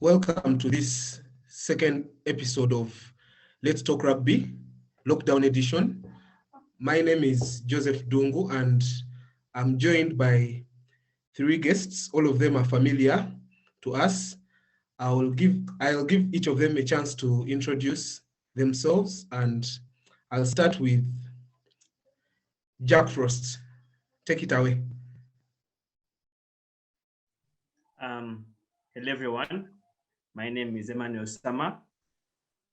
Welcome to this second episode of Let's Talk Rugby, Lockdown Edition. My name is Joseph Dungu and I'm joined by three guests. All of them are familiar to us. I'll give each of them a chance to introduce themselves, and I'll start with Jack Frost. Take it away. Hello everyone. My name is Emmanuel Sama.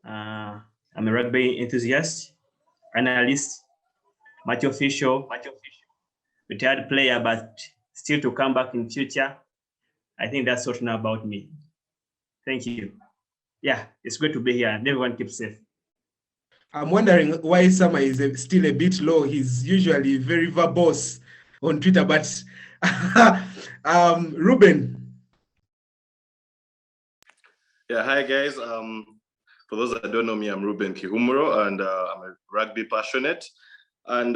I'm a rugby enthusiast, analyst, match official, retired player, but still to come back in future. I think that's what now about me. Thank you. Yeah, it's great to be here and everyone keep safe. I'm wondering why Sama is still a bit low. He's usually very verbose on Twitter, but Ruben. Yeah, hi guys. For those that don't know me, I'm Ruben Kihumuro, and I'm a rugby passionate. And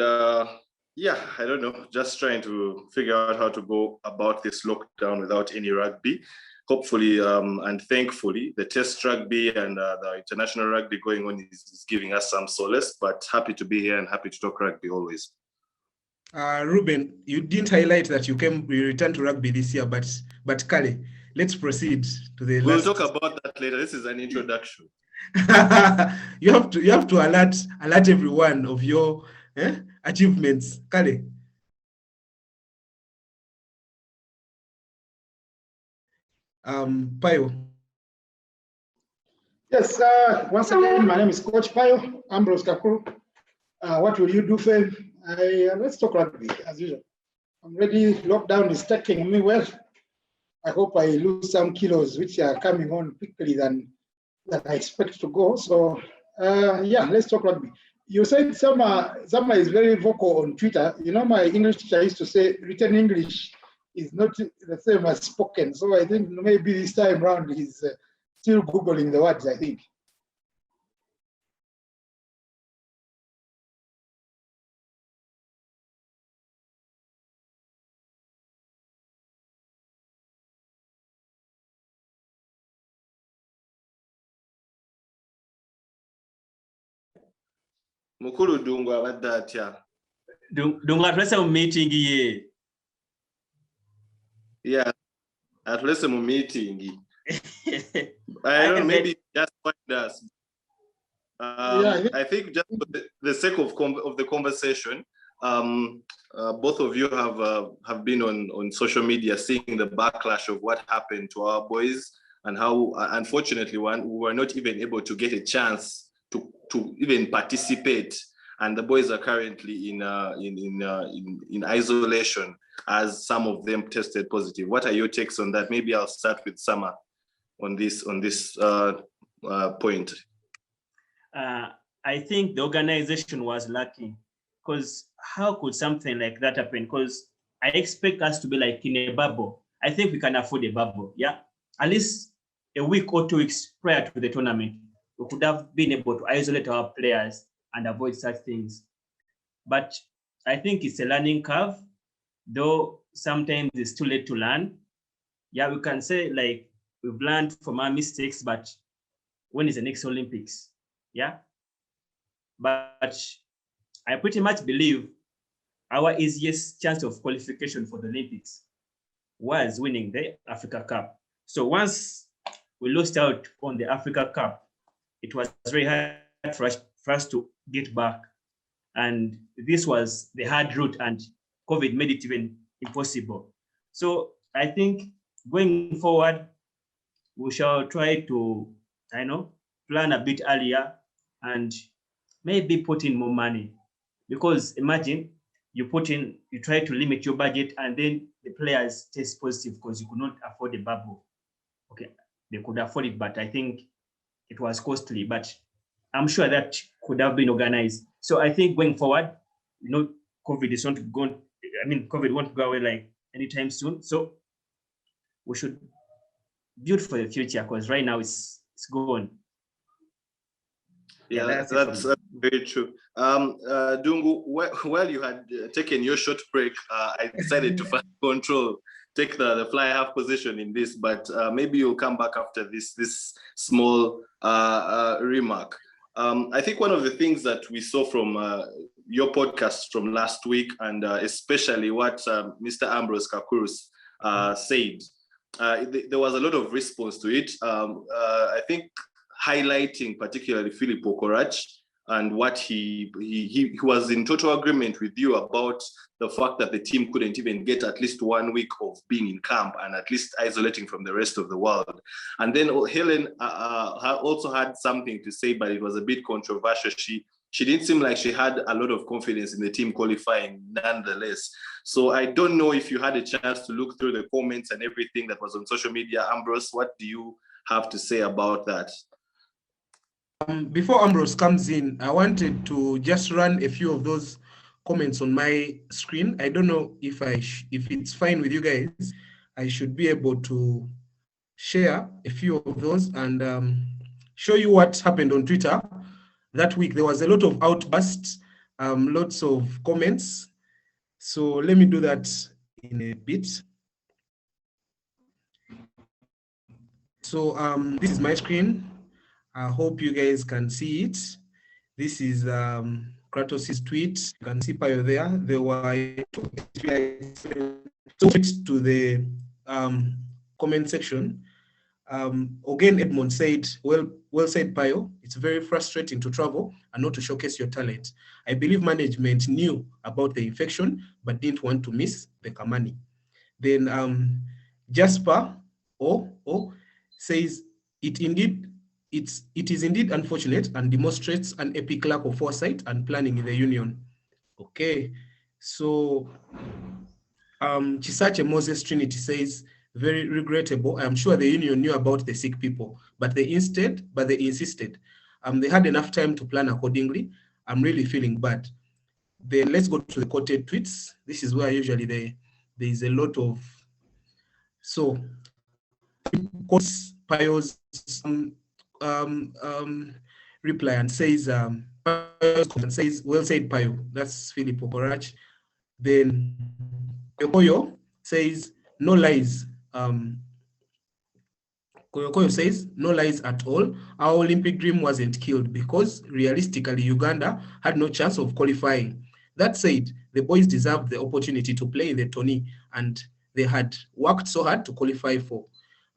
yeah, I don't know, just trying to figure out how to go about this lockdown without any rugby. Hopefully and thankfully, the test rugby and the international rugby going on is giving us some solace. But happy to be here and happy to talk rugby always. Ruben, you didn't highlight that you returned to rugby this year, but Kale, let's proceed to the We'll talk about that later. This is an introduction. you have to alert everyone of your achievements. Kale. Payo. Yes, once again, my name is Coach Payo, Ambrose Kakuru. What will you do, Fame? Let's talk rugby, as usual. I'm ready. Lockdown is taking me well. I hope I lose some kilos, which are coming on quickly than I expect to go. So, yeah, let's talk rugby. You said Sama is very vocal on Twitter. You know, my English teacher used to say written English is not the same as spoken. So I think maybe this time around he's still Googling the words, I think. Mukulu Dungu about that, yeah. Dungu atulese mu meeting ye. Yeah, atulese mu meeting. I don't know, maybe just find us. I think just for the sake of the conversation, both of you have been on social media seeing the backlash of what happened to our boys and how unfortunately we were not even able to get a chance to even participate, and the boys are currently in isolation as some of them tested positive. What are your takes on that? Maybe I'll start with Sama on this point. I think the organization was lucky, because how could something like that happen? Because I expect us to be like in a bubble. I think we can afford a bubble, yeah? At least a week or 2 weeks prior to the tournament, we could have been able to isolate our players and avoid such things. But I think it's a learning curve, though sometimes it's too late to learn. Yeah, we can say like we've learned from our mistakes, but when is the next Olympics? Yeah. But I pretty much believe our easiest chance of qualification for the Olympics was winning the Africa Cup. So once we lost out on the Africa Cup, it was very hard for us to get back. And this was the hard route, and COVID made it even impossible. So I think going forward, we shall try to, plan a bit earlier and maybe put in more money. Because imagine you try to limit your budget and then the players test positive because you could not afford a bubble. Okay, they could afford it, but I think it was costly, but I'm sure that could have been organized. So I think going forward, COVID won't go away like anytime soon. So we should build for the future, because right now it's gone. Yeah, that's very true. Dungu, while you had taken your short break, I decided to find control take the fly half position in this, but maybe you'll come back after this small remark. I think one of the things that we saw from your podcast from last week, and especially what Mr. Ambrose Kakuru said, there was a lot of response to it. I think highlighting particularly Philip Okorach, and what he was in total agreement with you about the fact that the team couldn't even get at least 1 week of being in camp and at least isolating from the rest of the world. And then Helen also had something to say, but it was a bit controversial. She didn't seem like she had a lot of confidence in the team qualifying nonetheless. So I don't know if you had a chance to look through the comments and everything that was on social media. Ambrose, what do you have to say about that? Before Ambrose comes in, I wanted to just run a few of those comments on my screen. I don't know if if it's fine with you guys. I should be able to share a few of those and show you what happened on Twitter that week. There was a lot of outbursts, lots of comments. So let me do that in a bit. So this is my screen. I hope you guys can see it. This is Kratos' tweet. You can see Payo there. There were to the comment section. Again, Edmond said, well said, Payo. It's very frustrating to travel and not to showcase your talent. I believe management knew about the infection, but didn't want to miss the Kamani. Then Jasper says, it is indeed unfortunate and demonstrates an epic lack of foresight and planning in the union. Okay, so Chisache Moses Trinity says, very regrettable. I'm sure the union knew about the sick people, but they insisted. They had enough time to plan accordingly. I'm really feeling bad. Then let's go to the quoted tweets. This is where usually there is a lot of, so quotes Payo's reply and says, well said, Payo. That's Philip Okorach. Then Koyo says, no lies. Koyo says, no lies at all. Our Olympic dream wasn't killed because realistically, Uganda had no chance of qualifying. That said, the boys deserved the opportunity to play in the tourney, and they had worked so hard to qualify for,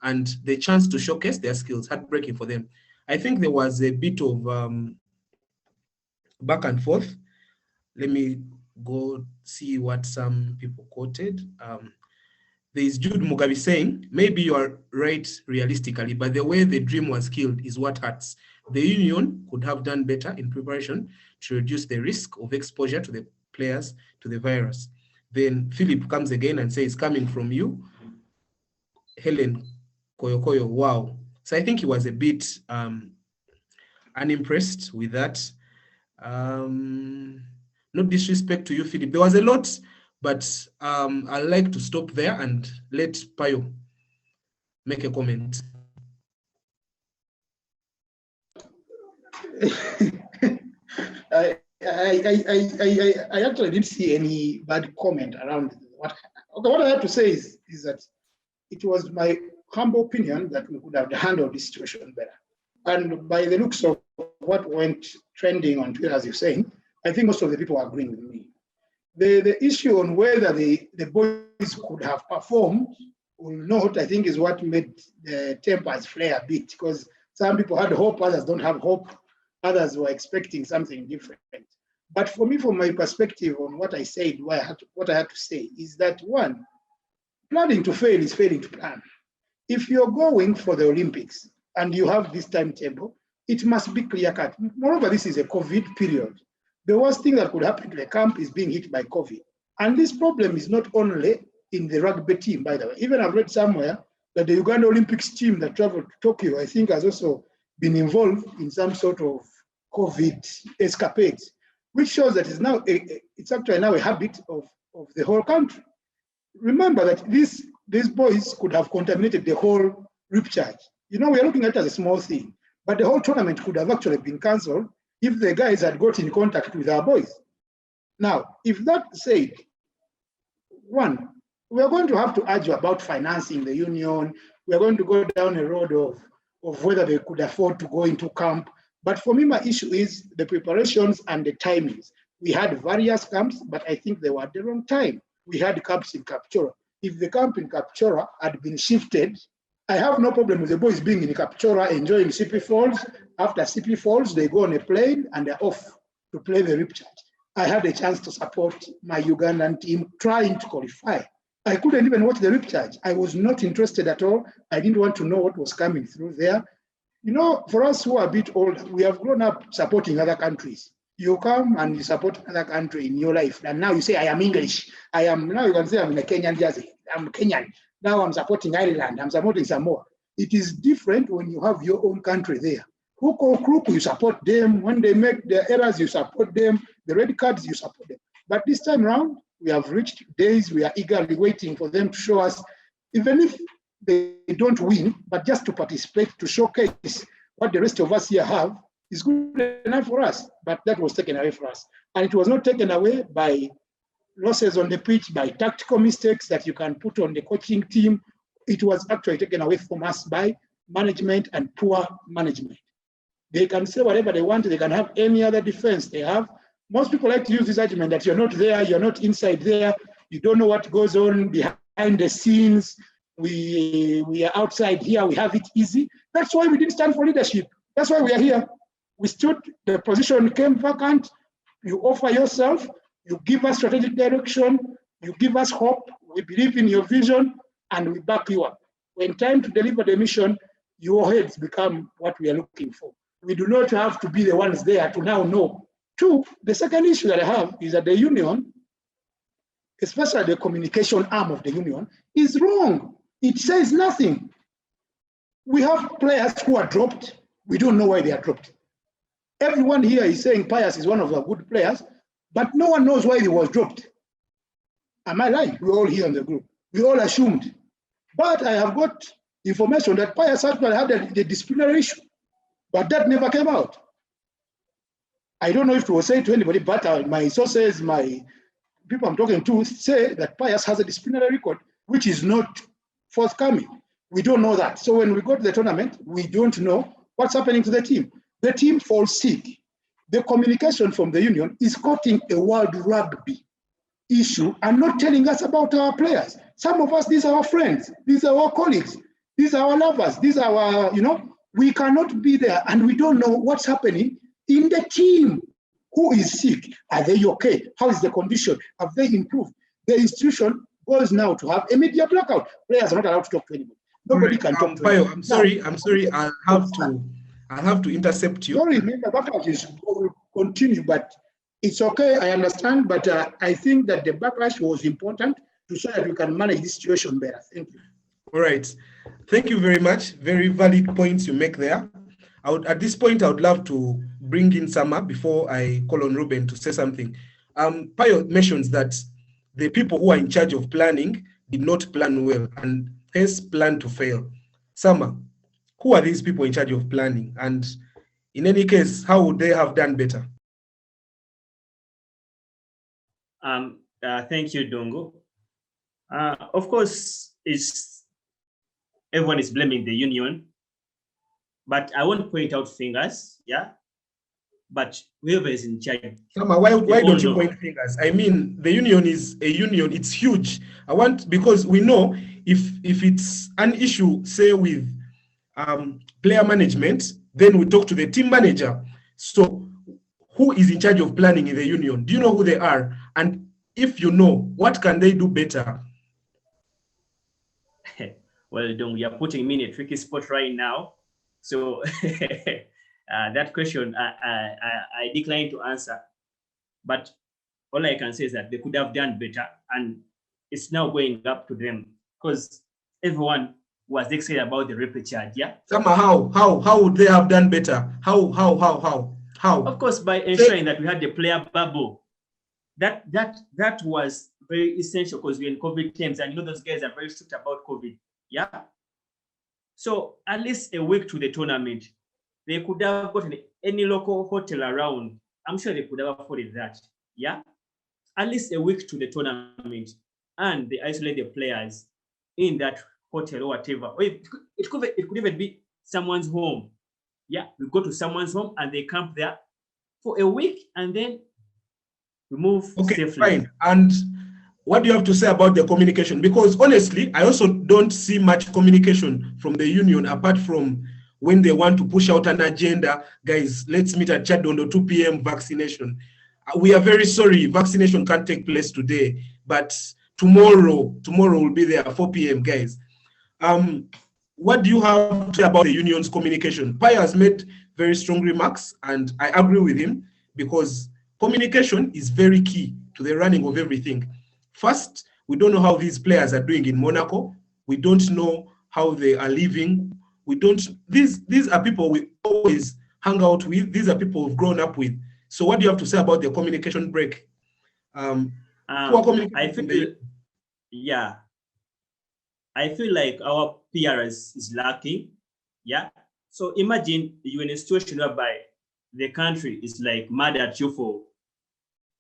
and the chance to showcase their skills, heartbreaking for them. I think there was a bit of back and forth. Let me go see what some people quoted. There is Jude Mugabe saying, maybe you are right realistically, but the way the dream was killed is what hurts. The union could have done better in preparation to reduce the risk of exposure to the players to the virus. Then Philip comes again and says, coming from you, Helen Koyo, wow. So I think he was a bit unimpressed with that. No disrespect to you, Philip. There was a lot, but I'd like to stop there and let Payo make a comment. I actually didn't see any bad comment around what I have to say is that it was my humble opinion that we could have handled this situation better. And by the looks of what went trending on Twitter, as you're saying, I think most of the people are agreeing with me. The issue on whether the boys could have performed or not, I think is what made the tempers flare a bit, because some people had hope, others don't have hope, others were expecting something different. But for me, from my perspective on what I said, what I had to say is that, one, planning to fail is failing to plan. If you're going for the Olympics and you have this timetable, it must be clear-cut. Moreover, this is a COVID period. The worst thing that could happen to the camp is being hit by COVID. And this problem is not only in the rugby team, by the way. Even I've read somewhere that the Uganda Olympics team that traveled to Tokyo, I think, has also been involved in some sort of COVID escapades, which shows that it's actually now a habit of the whole country. Remember that these boys could have contaminated the whole RIP charge. You know, we are looking at it as a small thing, but the whole tournament could have actually been cancelled if the guys had got in contact with our boys. Now, if that said, one, we are going to have to argue about financing the union. We are going to go down a road of whether they could afford to go into camp. But for me, my issue is the preparations and the timings. We had various camps, but I think they were at the wrong time. We had camps in Kapchora. If the camp in Kapchora had been shifted, I have no problem with the boys being in Kapchora, enjoying CP Falls. After CP Falls, they go on a plane and they're off to play the Ripchurch. I had a chance to support my Ugandan team trying to qualify. I couldn't even watch the Ripchurch. I was not interested at all. I didn't want to know what was coming through there. You know, for us who are a bit older, we have grown up supporting other countries. You come and you support another country in your life. And now you say, I am English. Now you can say I'm in a Kenyan jersey. I'm Kenyan. Now I'm supporting Ireland. I'm supporting Samoa. It is different when you have your own country there. Hook or crook, you support them. When they make their errors, you support them. The red cards, you support them. But this time around, we have reached days we are eagerly waiting for them to show us, even if they don't win, but just to participate, to showcase what the rest of us here have is good enough for us. But that was taken away from us. And it was not taken away by losses on the pitch, by tactical mistakes that you can put on the coaching team. It was actually taken away from us by management and poor management. They can say whatever they want. They can have any other defense they have. Most people like to use this argument that you're not there, you're not inside there, you don't know what goes on behind the scenes. We are outside here, we have it easy. That's why we didn't stand for leadership. That's why we are here. We stood, the position came vacant. You offer yourself, you give us strategic direction, you give us hope, we believe in your vision, and we back you up. When time to deliver the mission, your heads become what we are looking for. We do not have to be the ones there to now know. Two, the second issue that I have is that the union, especially the communication arm of the union, is wrong. It says nothing. We have players who are dropped. We don't know why they are dropped. Everyone here is saying Pius is one of the good players, but no one knows why he was dropped. Am I lying? We're all here in the group. We all assumed. But I have got information that Pius actually had the disciplinary issue, but that never came out. I don't know if it was said to anybody, but my sources, my people I'm talking to say that Pius has a disciplinary record, which is not forthcoming. We don't know that. So when we go to the tournament, we don't know what's happening to the team. The team falls sick. The communication from the union is quoting a world rugby issue and not telling us about our players. Some of us, these are our friends, these are our colleagues, these are our lovers, these are our, we cannot be there and we don't know what's happening in the team. Who is sick? Are they okay? How is the condition? Have they improved? The institution goes now to have a media blackout. Players are not allowed to talk to anybody. Nobody can talk to anybody. I'm sorry. I'll have to intercept you. Sorry, the backlash will continue, but it's okay. I understand, but I think that the backlash was important to so that we can manage this situation better. Thank you. All right. Thank you very much. Very valid points you make there. At this point, I would love to bring in Sama before I call on Ruben to say something. Payo mentions that the people who are in charge of planning did not plan well and hence plan to fail. Sama, who are these people in charge of planning? And in any case, how would they have done better? Thank you, Dongo. Of course, everyone is blaming the union, but I won't point out fingers, yeah? But whoever is in charge. Sama, why don't you point fingers? I mean, the union is a union, it's huge. Because we know if it's an issue, say with player management, then we talk to the team manager. So who is in charge of planning in the union? Do you know who they are? And if you know, what can they do better? Well, Dong, you're putting me in a tricky spot right now. So that question, I decline to answer. But all I can say is that they could have done better. And it's now going up to them because everyone was excited about the repechage, yeah? Somehow, how would they have done better? How? Of course, by ensuring that we had the player bubble. That was very essential because we're in COVID times and those guys are very strict about COVID, yeah? So at least a week to the tournament, they could have gotten any local hotel around. I'm sure they could have afforded that, yeah? At least a week to the tournament. and they isolate the players in that hotel or whatever. Or it could even be someone's home. Yeah, we go to someone's home and they camp there for a week and then we move safely. Fine. And what do you have to say about the communication? Because honestly, I also don't see much communication from the union apart from when they want to push out an agenda. Guys, let's meet at Chadondo 2 p.m. vaccination. We are very sorry, vaccination can't take place today, but tomorrow will be there at 4 p.m. guys. What do you have to say about the union's communication? Pai has made very strong remarks, and I agree with him because communication is very key to the running of everything. First, we don't know how these players are doing in Monaco. We don't know how they are living. These are people we always hang out with. These are people we've grown up with. So what do you have to say about the communication break? I feel like our PR is lacking. Yeah. So imagine you're in a situation whereby the country is like mad at you for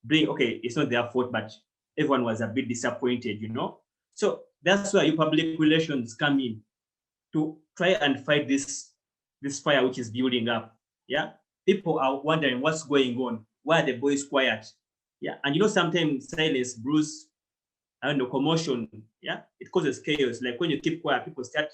doing, okay, it's not their fault, but everyone was a bit disappointed, you know? So that's why your public relations come in to try and fight this fire which is building up. Yeah. People are wondering what's going on. Why are the boys quiet? Yeah. And you know, sometimes silence brews, I don't know, commotion. Yeah. It causes chaos. Like when you keep quiet, people start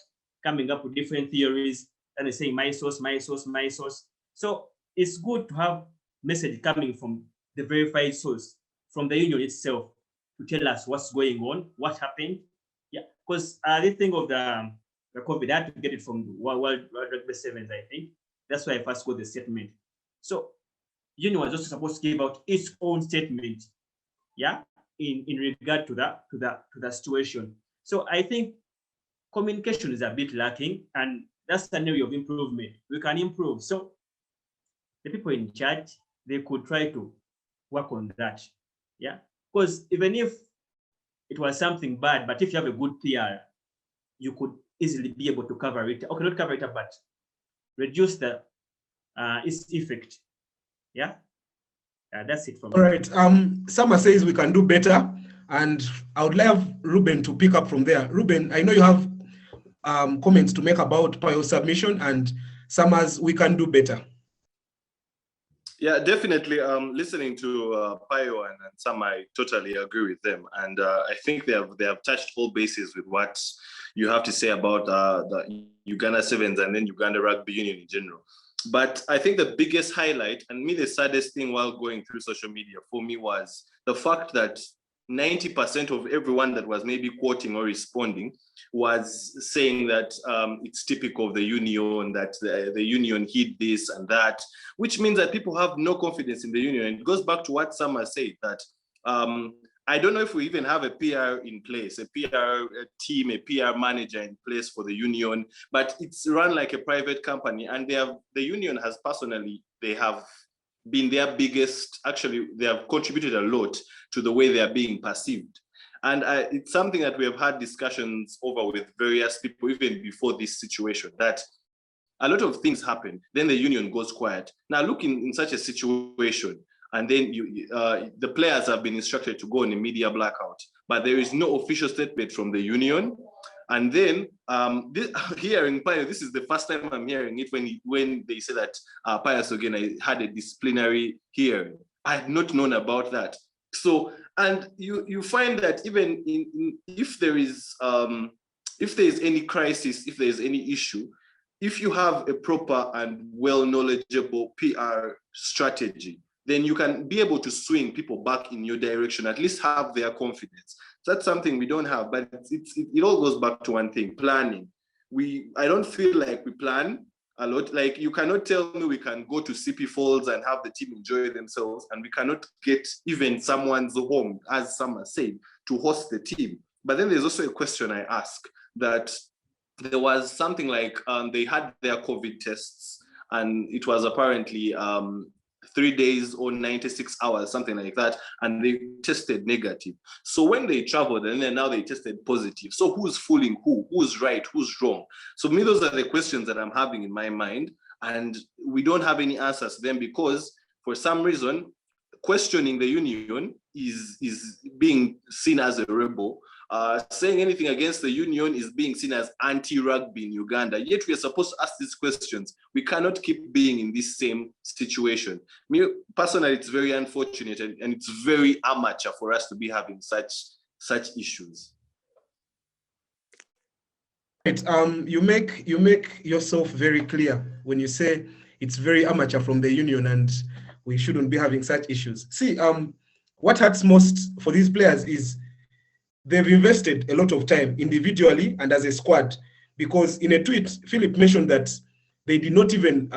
coming up with different theories and they're saying my source, my source, my source. So it's good to have message coming from the verified source, from the union itself, to tell us what's going on, what happened. Yeah. Because the thing of the COVID, I had to get it from World Rugby Sevens, I think. That's why I first got the statement. So union was also supposed to give out its own statement, yeah, in regard to the situation. So I think communication is a bit lacking, and that's an area of improvement. We can improve. So the people in charge, they could try to work on that, yeah. Because even if it was something bad, but if you have a good PR, you could easily be able to cover it. Okay, not cover it up, but reduce the its effect. Yeah. That's it from me. All right. Summer says we can do better, and I would love Ruben to pick up from there. Ruben, I know you have comments to make about Payo's submission, and Summer's we can do better. Yeah, definitely. Listening to Payo and Sam, I totally agree with them, and I think they have touched all bases with what you have to say about the Uganda Sevens and then Uganda Rugby Union in general. But I think the biggest highlight, and me the saddest thing while going through social media for me, was the fact that 90% of everyone that was maybe quoting or responding was saying that it's typical of the union, that the union hid this and that, which means that people have no confidence in the union. And it goes back to what Summer said, that I don't know if we even have a PR in place, a PR team, a PR manager in place for the union, but it's run like a private company. And the union has personally, they have been their biggest, actually, they have contributed a lot to the way they are being perceived. And it's something that we have had discussions over with various people, even before this situation, that a lot of things happen, then the union goes quiet. Now, look in such a situation, and then the players have been instructed to go on a media blackout, but there is no official statement from the union. And then hearing Payo, this is the first time I'm hearing it when they say that Payo Sogena had a disciplinary hearing. I had not known about that. So, and you find that even if there is any crisis, if there is any issue, if you have a proper and well knowledgeable PR strategy, then you can be able to swing people back in your direction, at least have their confidence. That's something we don't have, but it all goes back to one thing: planning. I don't feel like we plan a lot. Like, you cannot tell me we can go to CP Falls and have the team enjoy themselves, and we cannot get even someone's home, as Summer said, to host the team. But then there's also a question I ask, that there was something like they had their COVID tests, and it was apparently 3 days or 96 hours, something like that, and they tested negative. So when they traveled, and then now they tested positive. So who's fooling who? Who's right? Who's wrong? So me, those are the questions that I'm having in my mind, and we don't have any answers to them, because for some reason, questioning the union is being seen as a rebel. Saying anything against the union is being seen as anti-rugby in Uganda. Yet we are supposed to ask these questions. We cannot keep being in this same situation. Me, personally, it's very unfortunate and it's very amateur for us to be having such issues. Right. You make yourself very clear when you say it's very amateur from the union and we shouldn't be having such issues. See, what hurts most for these players is they've invested a lot of time individually and as a squad, because in a tweet, Philip mentioned that they did not even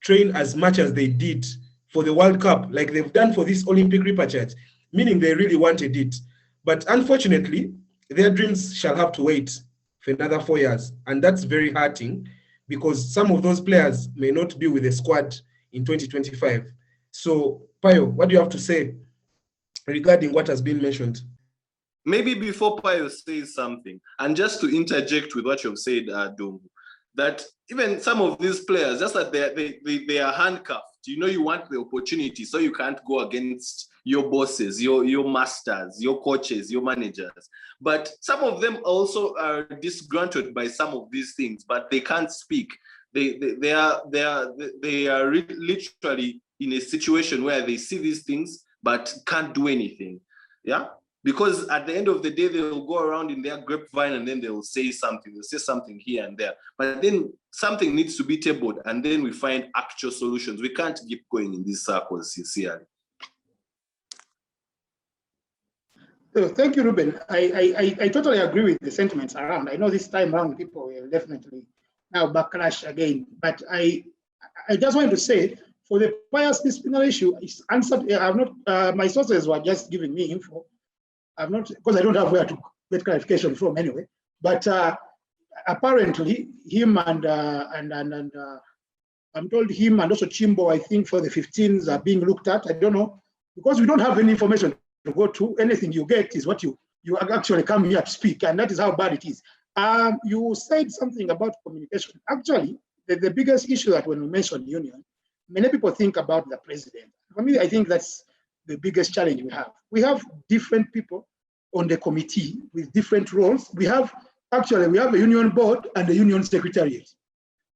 train as much as they did for the World Cup, like they've done for this Olympic repechage, meaning they really wanted it. But unfortunately, their dreams shall have to wait for another 4 years. And that's very hurting because some of those players may not be with the squad in 2025. So, Payo, what do you have to say regarding what has been mentioned? Maybe before Payo says something, and just to interject with what you've said, Dungu, that even some of these players, just that they are handcuffed. You know, you want the opportunity, so you can't go against your bosses, your masters, your coaches, your managers. But some of them also are disgruntled by some of these things, but they can't speak. They are literally in a situation where they see these things but can't do anything. Yeah. Because at the end of the day, they'll go around in their grapevine and then they'll say something. They'll say something here and there. But then something needs to be tabled and then we find actual solutions. We can't keep going in these circles, sincerely. Thank you, Ruben. I totally agree with the sentiments around. I know this time around people will definitely now backlash again. But I just wanted to say, for the bias disciplinary issue, it's answered. I've not. My sources were just giving me info. I'm not, because I don't have where to get clarification from anyway. But apparently, him and I'm told him and also Chimbo, I think for the 15s are being looked at. I don't know, because we don't have any information to go to. Anything you get is what you actually come here to speak, and that is how bad it is. You said something about communication. Actually, the biggest issue that when we mention union, many people think about the president. For me, I think that's the biggest challenge we have. We have different people on the committee with different roles. We have a union board and a union secretariat.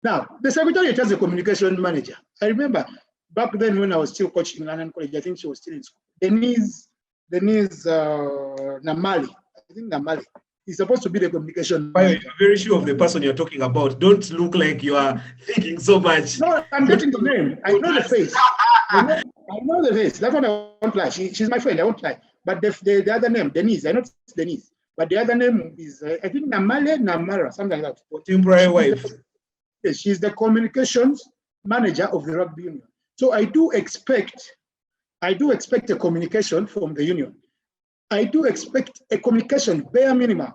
Now, the secretariat has a communication manager. I remember back then when I was still coaching London College, I think she was still in school. Denise Namali. I think Namali. He's supposed to be the communication manager. You're very sure of the person you're talking about. Don't look like you are thinking so much. No, I'm getting the name. I know the face. I know the face. That one I won't lie. She's my friend. I won't lie. But the other name, Denise. I know it's Denise. But the other name is, I think, Namara, something like that. Temporary wife. Yes, she's the communications manager of the rugby union. So I do expect a communication from the union. I do expect a communication bare minimum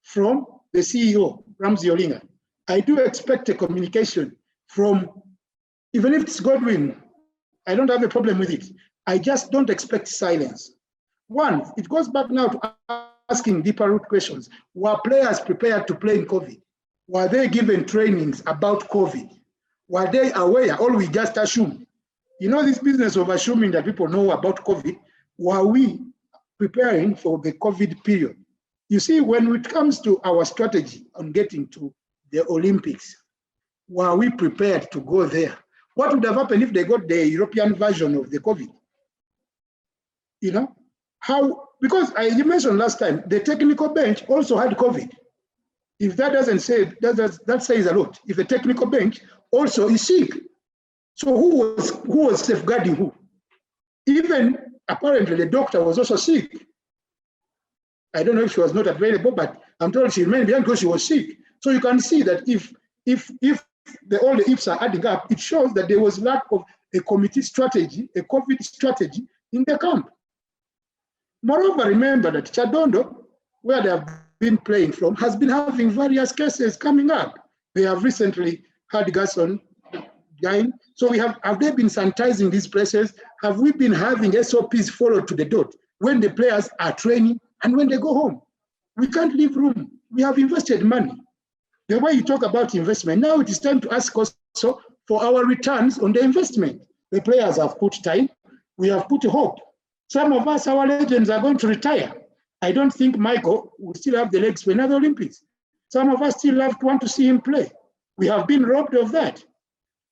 from the CEO, Ramsey Olinga. I do expect a communication from, even if it's Godwin, I don't have a problem with it. I just don't expect silence. One, it goes back now to asking deeper root questions. Were players prepared to play in COVID? Were they given trainings about COVID? Were they aware, or we just assume? You know, this business of assuming that people know about COVID, were we preparing for the COVID period? You see, when it comes to our strategy on getting to the Olympics, were we prepared to go there? What would have happened if they got the European version of the COVID? You know, how, because you mentioned last time, the technical bench also had COVID. If that doesn't say, that says a lot. If the technical bench also is sick. So who was safeguarding who? Even apparently the doctor was also sick. I don't know if she was not available, but I'm told she remained behind because she was sick. So you can see that if all the ifs are adding up, it shows that there was lack of a committee strategy, a COVID strategy in the camp. Moreover, remember that Chadondo, where they have been playing from, has been having various cases coming up. They have recently had Gerson dying. So have they been sanitizing these places? Have we been having SOPs followed to the dot when the players are training and when they go home? We can't leave room. We have invested money. The way you talk about investment, now it is time to ask also for our returns on the investment. The players have put time, We have put hope. Some of us, our legends are going to retire. I don't think Michael will still have the legs for another Olympics. Some of us still want to see him play. We have been robbed of that.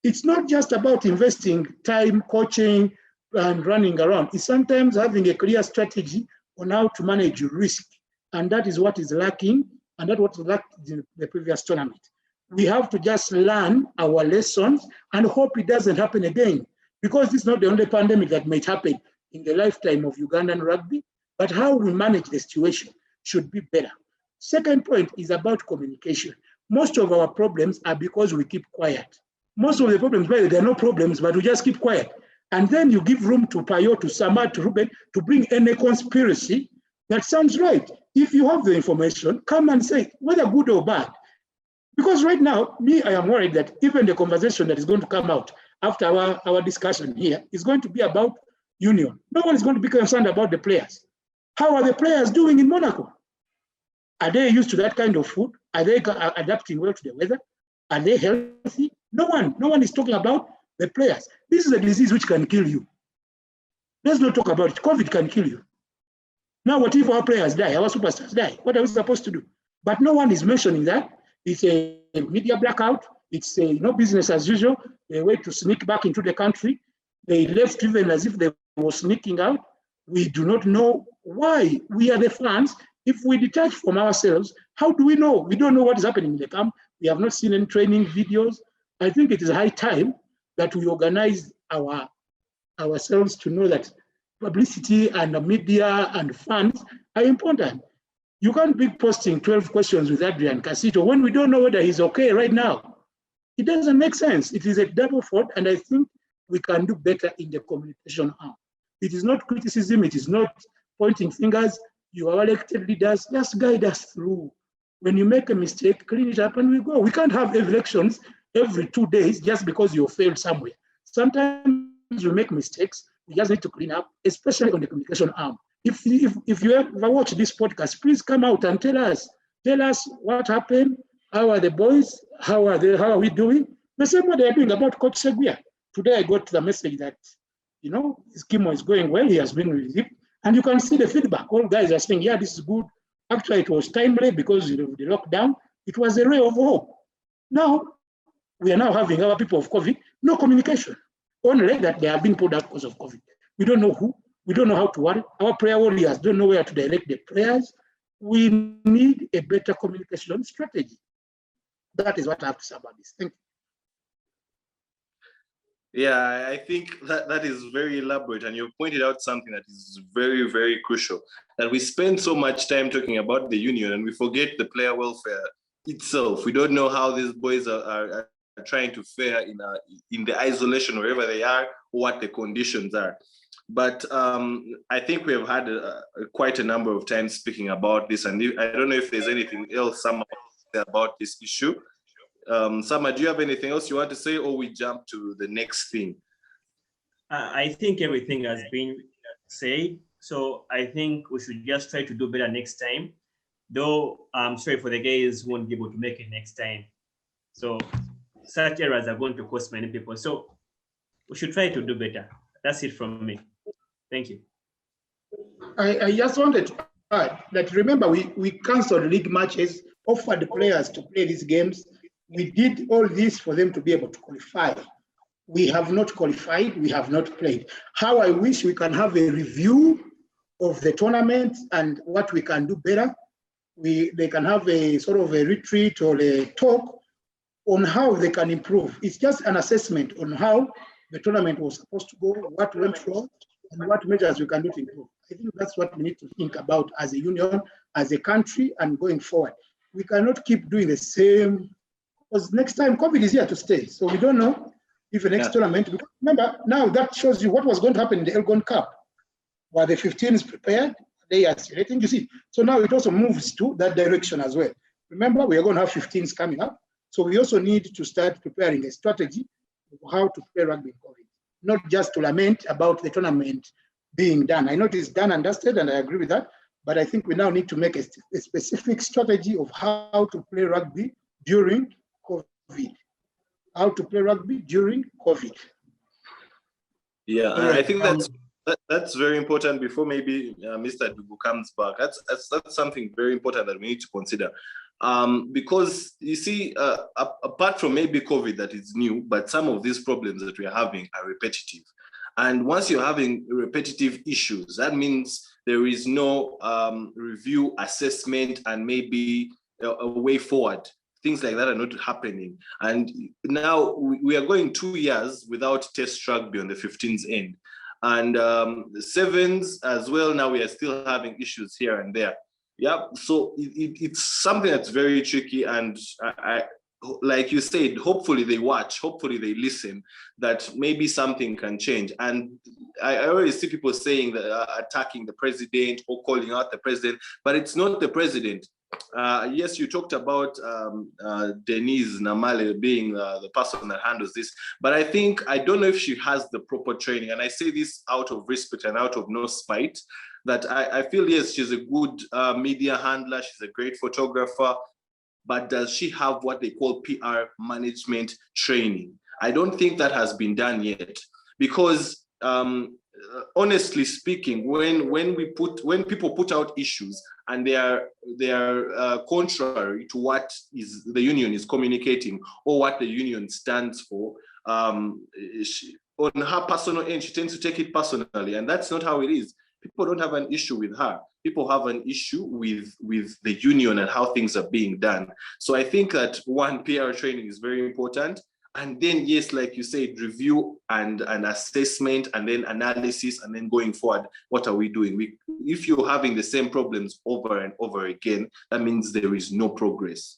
It's not just about investing time, coaching, and running around. It's sometimes having a clear strategy on how to manage risk. And that is what is lacking, and that's what lacked in the previous tournament. We have to just learn our lessons and hope it doesn't happen again, because this is not the only pandemic that might happen in the lifetime of Ugandan rugby, but how we manage the situation should be better. Second point is about communication. Most of our problems are because we keep quiet. Most of the problems, there are no problems, but we just keep quiet. And then you give room to Payo, to Sama, to Ruben, to bring any conspiracy that sounds right. If you have the information, come and say, whether good or bad. Because right now, I am worried that even the conversation that is going to come out after our discussion here is going to be about union. No one is going to be concerned about the players. How are the players doing in Monaco? Are they used to that kind of food? Are they adapting well to the weather? Are they healthy? No one is talking about the players. This is a disease which can kill you. Let's not talk about it. COVID can kill you. Now, what if our players die, our superstars die? What are we supposed to do? But no one is mentioning that. It's a media blackout. It's business as usual. A way to sneak back into the country. They left even as if they were sneaking out. We do not know why. We are the fans. If we detach from ourselves, how do we know? We don't know what is happening in the camp. We have not seen any training videos. I think it is high time that we organize ourselves to know that publicity and the media and fans are important. You can't be posting 12 questions with Adrian Casito when we don't know whether he's okay right now. It doesn't make sense. It is a double fault, and I think we can do better in the communication arm. It is not criticism. It is not pointing fingers. You are elected leaders. Just guide us through. When you make a mistake, clean it up and we go. We can't have elections every 2 days just because you failed somewhere. Sometimes you make mistakes. We just need to clean up, especially on the communication arm. If you ever watch this podcast, please come out and tell us what happened. How are the boys? How are we doing? The same way they are doing about Coach Seguia. Today I got the message that, his chemo is going well. He has been relieved. And you can see the feedback. All guys are saying, yeah, this is good. Actually, it was timely because of the lockdown. It was a ray of hope. Now, we are now having our people of COVID, no communication. Only that they have been pulled out because of COVID. We don't know who. We don't know how to work. Our prayer warriors don't know where to direct the prayers. We need a better communication strategy. That is what I have to say about this. Thank you. Yeah, I think that is very elaborate, and you've pointed out something that is very, very crucial, that we spend so much time talking about the union and we forget the player welfare itself. We don't know how these boys are trying to fare in the isolation wherever they are, what the conditions are. But I think we have had quite a number of times speaking about this, and I don't know if there's anything else about this issue. Sama, do you have anything else you want to say, or we jump to the next thing? I think everything has been said. So I think we should just try to do better next time. Though I'm sorry for the guys who won't be able to make it next time. So such errors are going to cost many people. So we should try to do better. That's it from me. Thank you. I just wanted to add that, remember, we canceled league matches, offered the players to play these games. We did all this for them to be able to qualify. We have not qualified, we have not played. How I wish we can have a review of the tournament and what we can do better. They can have a sort of a retreat or a talk on how they can improve. It's just an assessment on how the tournament was supposed to go, what went wrong, and what measures we can do to improve. I think that's what we need to think about as a union, as a country, and going forward. We cannot keep doing the same, because next time COVID is here to stay. So we don't know if the next tournament, because remember, now that shows you what was going to happen in the Elgon Cup. Were the 15s prepared? They are selecting, you see. So now it also moves to that direction as well. Remember, we are going to have 15s coming up. So we also need to start preparing a strategy of how to play rugby in COVID. Not just to lament about the tournament being done. I know it is done and dusted, and I agree with that. But I think we now need to make a specific strategy of how to play rugby during COVID. How to play rugby during COVID. Yeah, I think that's That's very important. Before maybe Mr. Dubu comes back, that's something very important that we need to consider. Because you see, apart from maybe COVID that is new, but some of these problems that we are having are repetitive. And once you're having repetitive issues, that means there is no review, assessment, and maybe a way forward. Things like that are not happening. And now we are going 2 years without test rugby on the 15s end. And the sevens as well, now we are still having issues here and there. Yeah, so it's something that's very tricky. And I, like you said, hopefully they watch, hopefully they listen, that maybe something can change. And I always see people saying that attacking the president or calling out the president, but it's not the president. Yes, you talked about Denise Namale being the person that handles this, but I don't know if she has the proper training. And I say this out of respect and out of no spite, that I feel, yes, she's a good media handler, she's a great photographer, but does she have what they call PR management training? I don't think that has been done yet, because honestly speaking, when people put out issues and they are contrary to what is the union is communicating or what the union stands for, on her personal end, she tends to take it personally, and that's not how it is. People don't have an issue with her. People have an issue with the union and how things are being done. So I think that one, PR training is very important. And then, yes, like you said, review and assessment, and then analysis, and then going forward, what are we doing? If you're having the same problems over and over again, that means there is no progress.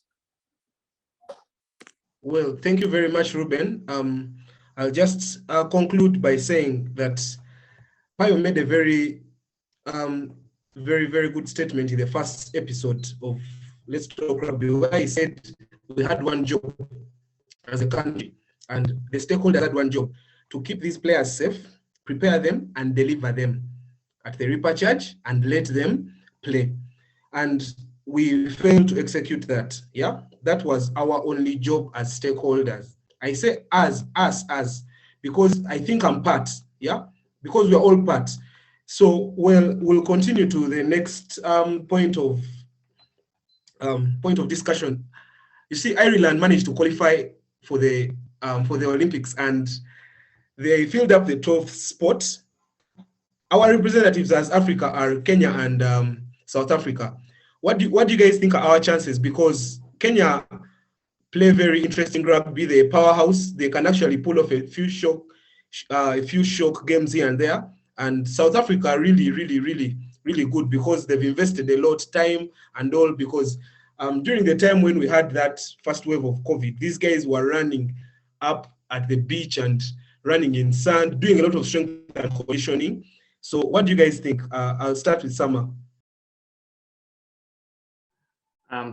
Well, thank you very much, Ruben. I'll just conclude by saying that Payo made a very, very good statement in the first episode of Let's Talk Rugby, where he said we had one job as a country, and the stakeholders had one job: to keep these players safe, prepare them, and deliver them at the repechage and let them play. And we failed to execute that. Yeah, that was our only job as stakeholders. I say us, because I think I'm part. Yeah, because we're all part. So we'll continue to the next point of discussion. You see, Ireland managed to qualify for the Olympics, and they filled up the 12th spot. Our representatives as Africa are Kenya and South Africa. What do you guys think are our chances? Because Kenya play very interesting rugby. They're a powerhouse. They can actually pull off a few shock games here and there. And South Africa are really good, because they've invested a lot of time and all, because during the time when we had that first wave of COVID, these guys were running up at the beach and running in sand, doing a lot of strength and conditioning. So what do you guys think? I'll start with Summer.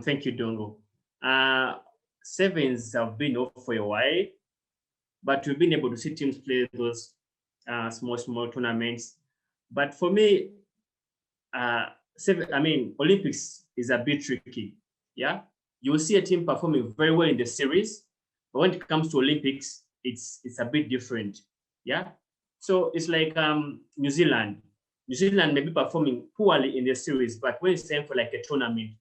Thank you, Dongo. Sevens have been off for a while, but we've been able to see teams play those small tournaments. But for me, Olympics is a bit tricky. Yeah, you will see a team performing very well in the series, but when it comes to Olympics, it's a bit different. Yeah, so it's like New Zealand. New Zealand may be performing poorly in the series, but when it's time for like a tournament,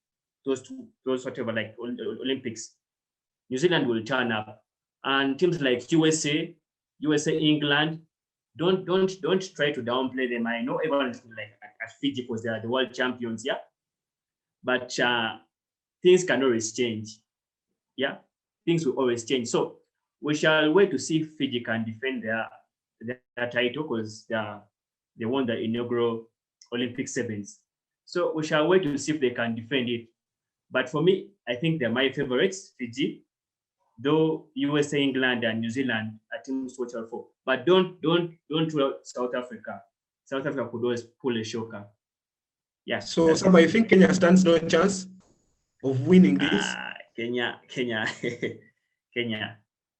those whatever, like Olympics, New Zealand will turn up. And teams like USA, England, don't try to downplay them. I know everyone is like at Fiji because they are the world champions, yeah. But things can always change. Yeah, things will always change. So we shall wait to see if Fiji can defend their title, because they won the inaugural Olympic sevens. So we shall wait to see if they can defend it. But for me, I think they're my favorites, Fiji, though USA, England, and New Zealand are teams to watch out for. But don't rule out South Africa. South Africa could always pull a shocker. Yeah. So somebody think Kenya stands no chance of winning this? Kenya.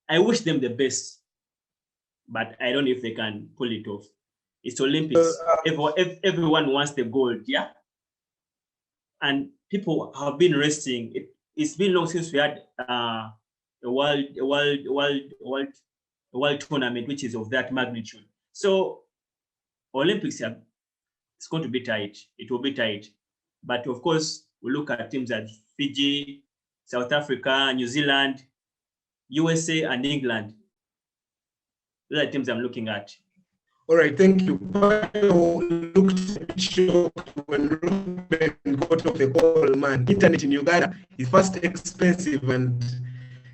I wish them the best, but I don't know if they can pull it off. It's Olympics. Everyone wants the gold, yeah? And people have been resting. It's been long since we had a world tournament, which is of that magnitude. So Olympics, it's going to be tight. It will be tight. But of course, we look at teams like Fiji, South Africa, New Zealand, USA, and England. Those are teams I'm looking at. All right, thank you. Payo looked a bit shocked when Ruben got off the call, man. Internet in Uganda is first expensive and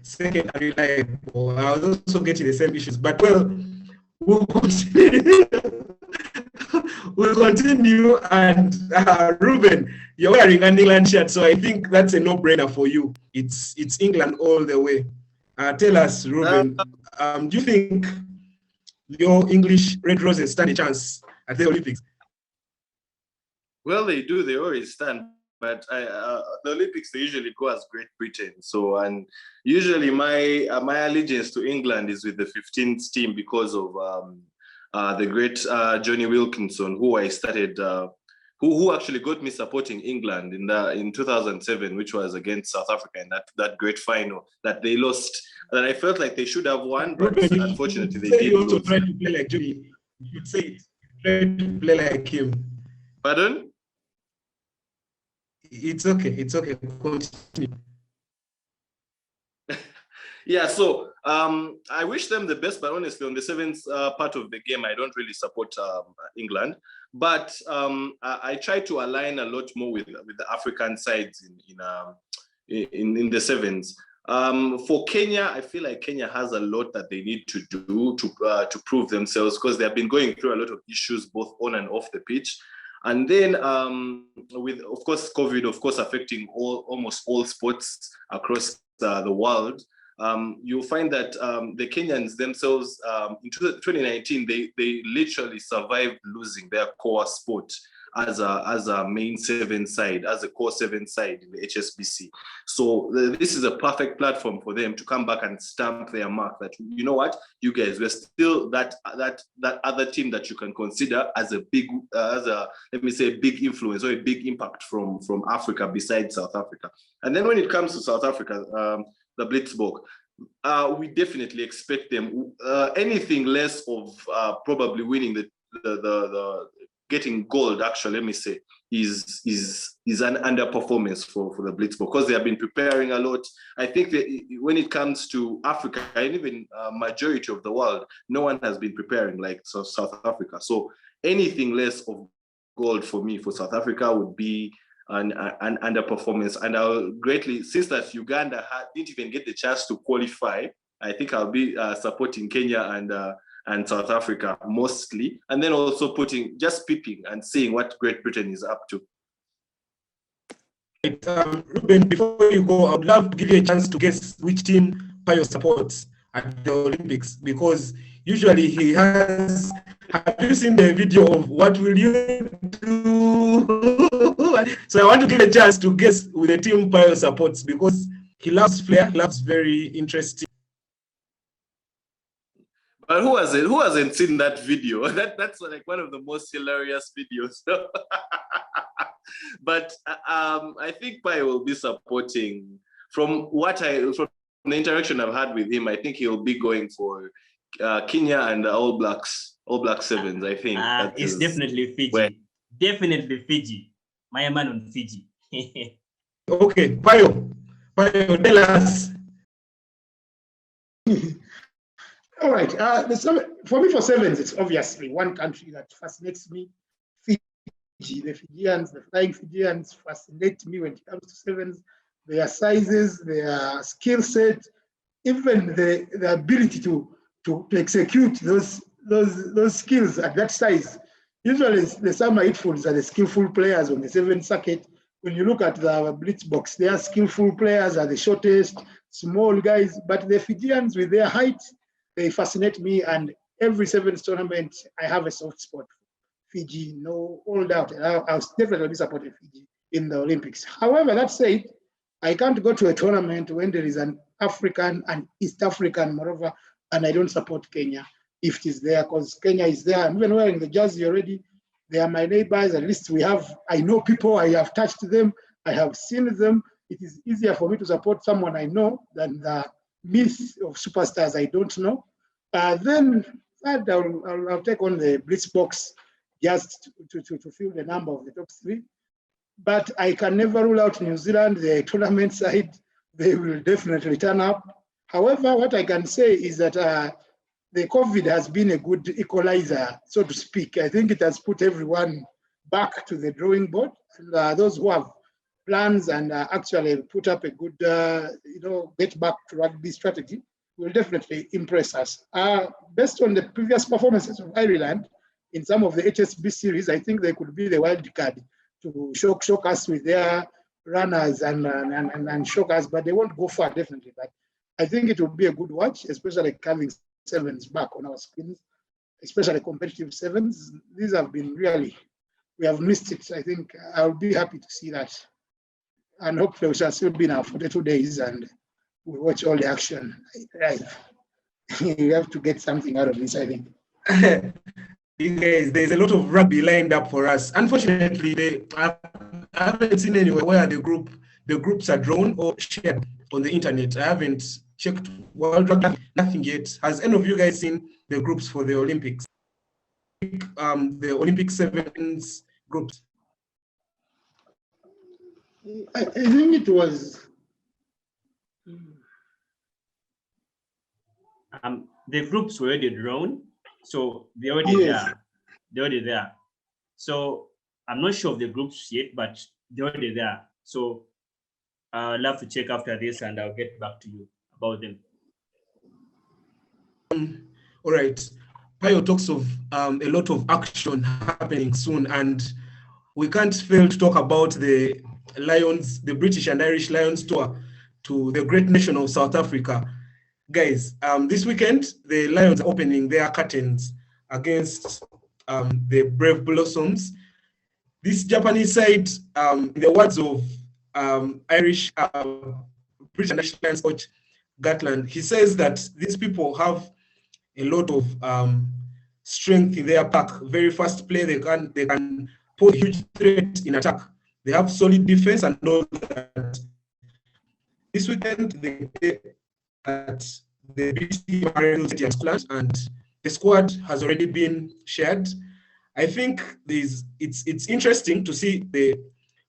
second unreliable. I was also getting the same issues, but well, we'll continue. We'll continue. And Ruben, you're wearing an England shirt, so I think that's a no-brainer for you. It's England all the way. Tell us, Ruben, do you think your English Red Roses stand a chance at the Olympics? Well, they do. They always stand. But the Olympics, they usually go as Great Britain. So, and usually my allegiance to England is with the 15th team because of the great Johnny Wilkinson, who I started, who actually got me supporting England in 2007, which was against South Africa in that great final that they lost. And I felt like they should have won, but unfortunately they did. You also try to play like Johnny. You should say try to play like him. Pardon? It's okay. It's okay. Continue. Yeah, so I wish them the best, but honestly, on the sevens part of the game, I don't really support England. But I try to align a lot more with the African sides in the sevens. For Kenya, I feel like Kenya has a lot that they need to do to prove themselves, because they have been going through a lot of issues both on and off the pitch. And then with, of course, COVID, of course, affecting almost all sports across the world, you'll find that the Kenyans themselves, in 2019, they literally survived losing their core sport as a main seven side, as a core seven side in the HSBC. So this is a perfect platform for them to come back and stamp their mark that, you know what, you guys, we're still that other team that you can consider as a big, let me say, a big influence or a big impact from Africa besides South Africa. And then when it comes to South Africa, the Blitzbock, we definitely expect them. Anything less of probably winning the getting gold, actually, let me say, is an underperformance for the Blitzbock, because they have been preparing a lot. I think that when it comes to Africa and even majority of the world, no one has been preparing like South Africa. So anything less of gold for me for South Africa would be an underperformance. And I'll greatly, since that Uganda didn't even get the chance to qualify, I think I'll be supporting Kenya and South Africa mostly, and then also peeping and seeing what Great Britain is up to. Ruben, before you go, I would love to give you a chance to guess which team Payo supports at the Olympics, because usually he has. Have you seen the video of what will you do? So I want to give a chance to guess with the team Payo supports, because he loves flair, loves very interesting. But who hasn't seen that video? That's like one of the most hilarious videos. But I think Pai will be supporting. From the interaction I've had with him, I think he'll be going for Kenya and the All Black Sevens. I think it's definitely Fiji. Definitely Fiji. My man on Fiji. Okay, Payo, tell us. All right. For me, for sevens, it's obviously one country that fascinates me. Fiji. The Fijians, the Flying Fijians, fascinate me when it comes to sevens. Their sizes, their skill set, even the ability to execute those skills at that size. Usually, the Summer Heatfuls are the skillful players on the seven circuit. When you look at the Blitzbox, they are skillful players, are the shortest, small guys. But the Fijians, with their height, they fascinate me, and every sevens tournament, I have a soft spot for Fiji, no all doubt. I'll definitely be supporting Fiji in the Olympics. However, that said, I can't go to a tournament when there is an African and East African, moreover, and I don't support Kenya if it is there, because Kenya is there. I'm even wearing the jersey already. They are my neighbors. At least I know people, I have touched them, I have seen them. It is easier for me to support someone I know than the myth of superstars I don't know. Then third, I'll take on the Blitzbox. just to fill the number of the top 3. But I can never rule out New Zealand, the tournament side. They will definitely turn up. However, what I can say is that the COVID has been a good equalizer, so to speak. I think it has put everyone back to the drawing board. And those who have plans and actually put up a good, get back to rugby strategy will definitely impress us. Based on the previous performances of Ireland in some of the HSB series, I think they could be the wild card to shock us with their runners and shock us, but they won't go far, definitely. But I think it will be a good watch, especially having sevens back on our screens, especially competitive sevens. These have been really, we have missed it. I think I'll be happy to see that. And hopefully we shall still be now 42 days and we watch all the action live. You have to get something out of this, I think. You guys, there's a lot of rugby lined up for us. Unfortunately, I haven't seen anywhere where the groups are drawn or shared on the internet. I haven't checked World Rugby, nothing yet. Has any of you guys seen the groups for the Olympics? The Olympic sevens groups. I think it was. The groups were already drawn, so they're already there. They're already there. So I'm not sure of the groups yet, but they're already there. So I'll have to check after this, and I'll get back to you about them. All right. Payo talks of a lot of action happening soon, and we can't fail to talk about the Lions, the British and Irish Lions tour to the great nation of South Africa. Guys, this weekend, the Lions are opening their curtains against the Brave Blossoms. This Japanese side, in the words of British and Irish Lions coach Gatland, he says that these people have a lot of strength in their pack, very fast play. They can pose a huge threat in attack. They have solid defense and all that. This weekend they play at the BC Marine City and the squad has already been shared. I think it's interesting to see the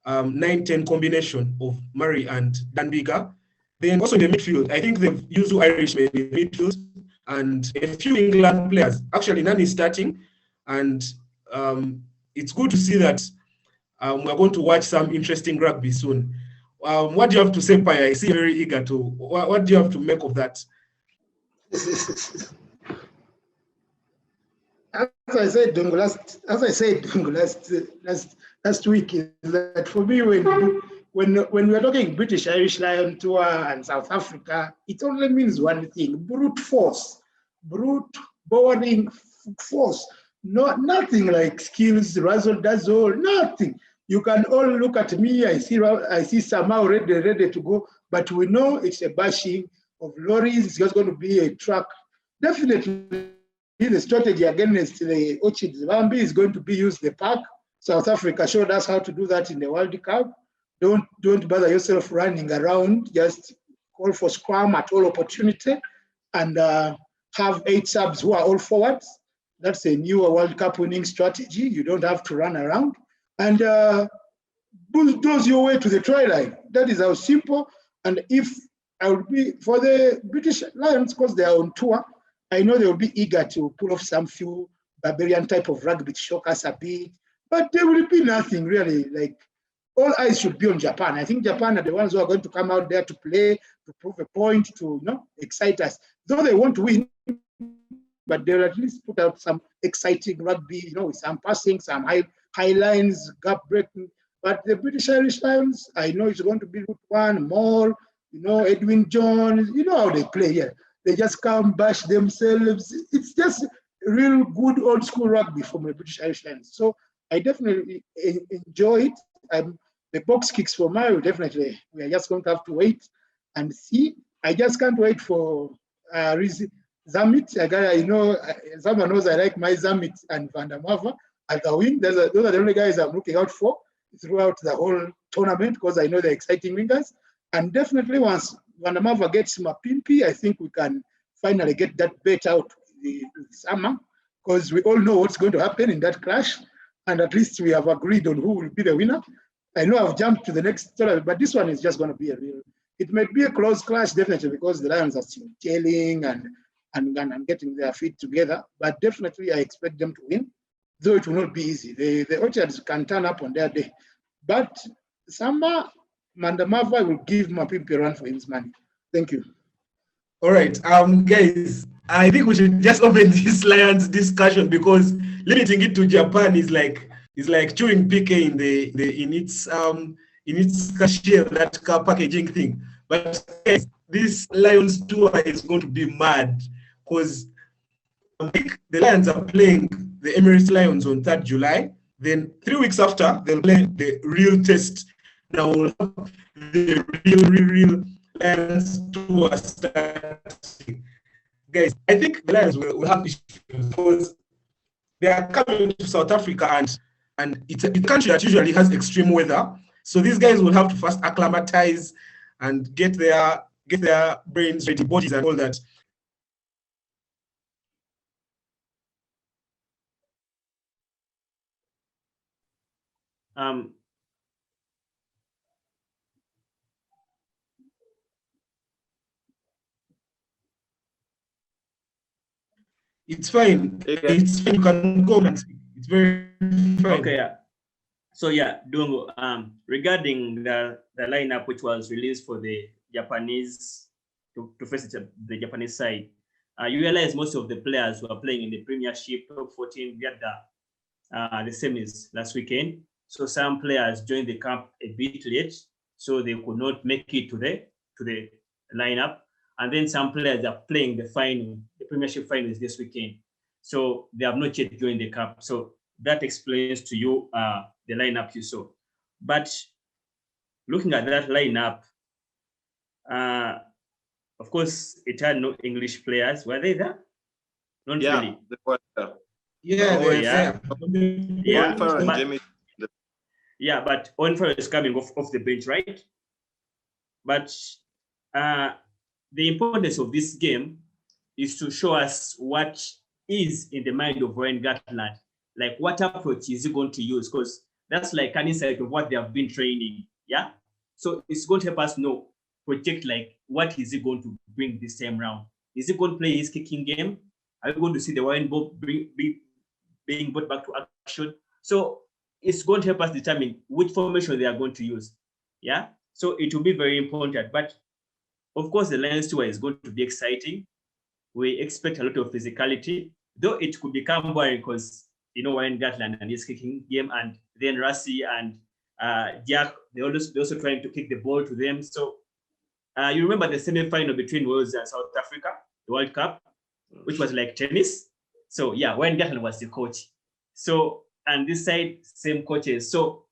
9-10 combination of Murray and Dan Biggar. Then also in the midfield, I think they've used two Irishmen in the midfield and a few England players. Actually, none is starting, and it's good to see that we're going to watch some interesting rugby soon. What do you have to say, Paya? I see you're very eager to. What do you have to make of that? As I said, Dungu, last week, is that for me, when we're talking British Irish Lion Tour and South Africa, it only means one thing: brute force, brute boring force. Nothing like skills, razzle dazzle, nothing. You can all look at me. I see somehow ready to go, but we know it's a bashing of lorries. It's just going to be a truck. Definitely, the strategy against the Orchid Zambia is going to be use the park. South Africa showed us how to do that in the World Cup. Don't bother yourself running around. Just call for scrum at all opportunity, and have 8 subs who are all forwards. That's a new World Cup winning strategy. You don't have to run around. And bulldoze your way to the try line. That is how simple. And if I would be, for the British Lions, because they are on tour, I know they will be eager to pull off some few barbarian type of rugby to shock us a bit. But there will be nothing really. Like, all eyes should be on Japan. I think Japan are the ones who are going to come out there to play, to prove a point, to excite us. Though they won't win, but they'll at least put out some exciting rugby, with some passing, some high lines, gap breaking. But the British Irish Lions, I know it's going to be good one, more, Edwin Jones, how they play here. They just come, bash themselves. It's just real good old school rugby from the British Irish Lions. So I definitely enjoy it. The box kicks for Mario, definitely. We are just going to have to wait and see. I just can't wait for Zamit. Someone knows I like my Zamit and Van der Merwe at the wing. Those are the only guys I'm looking out for throughout the whole tournament because I know they're exciting wingers. And definitely once Van der Merwe gets Mapimpi, I think we can finally get that bet out in the summer because we all know what's going to happen in that clash. and at least we have agreed on who will be the winner. I know I've jumped to the next story, but this one is just going to be a real. It might be a close clash, definitely, because the Lions are still gelling and getting their feet together. But definitely, I expect them to win, though it will not be easy. The Orchards can turn up on their day. But Samba Mandamava will give Mapimpi a run for his money. Thank you. All right, guys, I think we should just open this Lions discussion, because limiting it to Japan is like chewing PK in its cashier, that car packaging thing. But guys, this Lions tour is going to be mad, because I think the Lions are playing the Emirates Lions on 3rd July. Then 3 weeks after, they'll play the real test. Now we'll have the real Lions tour starting. Guys, I think the Lions will have issues, because they are coming to South Africa, and it's a country that usually has extreme weather. So these guys will have to first acclimatize and get their brains ready, bodies and all that. It's fine. It's fine. You can go and speak. It's very fine. Okay, yeah. So yeah, Dungo, regarding the lineup which was released for the Japanese to face the Japanese side, you realize most of the players who are playing in the Premiership top 14 got the semis last weekend. So some players joined the camp a bit late, so they could not make it to the lineup. And then some players are playing the Premiership finals this weekend, so they have not yet joined the camp. So that explains to you the lineup you saw. But looking at that lineup, of course, it had no English players. Were they there? Not really. They were there. Yeah, Yeah, but Onfer is coming off the bench, right? But the importance of this game is to show us what is in the mind of Ryan Gatland. Like, what approach is he going to use? Because that's like an insight of what they have been training. Yeah. So it's going to help us know, project, like, what is he going to bring this time round? Is he going to play his kicking game? Are we going to see the wine ball being brought back to action? So it's going to help us determine which formation they are going to use. Yeah. So it will be very important. But of course, the Lions tour is going to be exciting. We expect a lot of physicality, though it could become boring because, you know, Ryan Gatland and his kicking game, and then Rassi and Jack, they're also trying to kick the ball to them. So you remember the semi-final between Wales and South Africa, the World Cup, which was like tennis. So yeah, Ryan Gatland was the coach. So, and this side, same coaches. So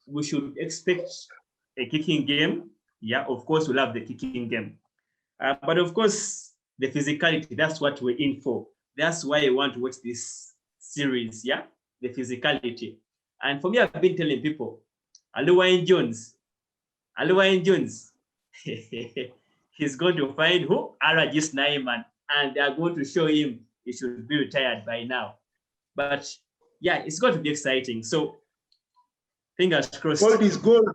we should expect a kicking game. Yeah, of course, we'll have the kicking game. But of course, the physicality, that's what we're in for. That's why I want to watch this series, yeah? The physicality. And for me, I've been telling people, Aluwain Jones, he's going to find who? Arajis Naiman, and they're going to show him he should be retired by now. But yeah, it's going to be exciting. So fingers crossed. Gold is gold.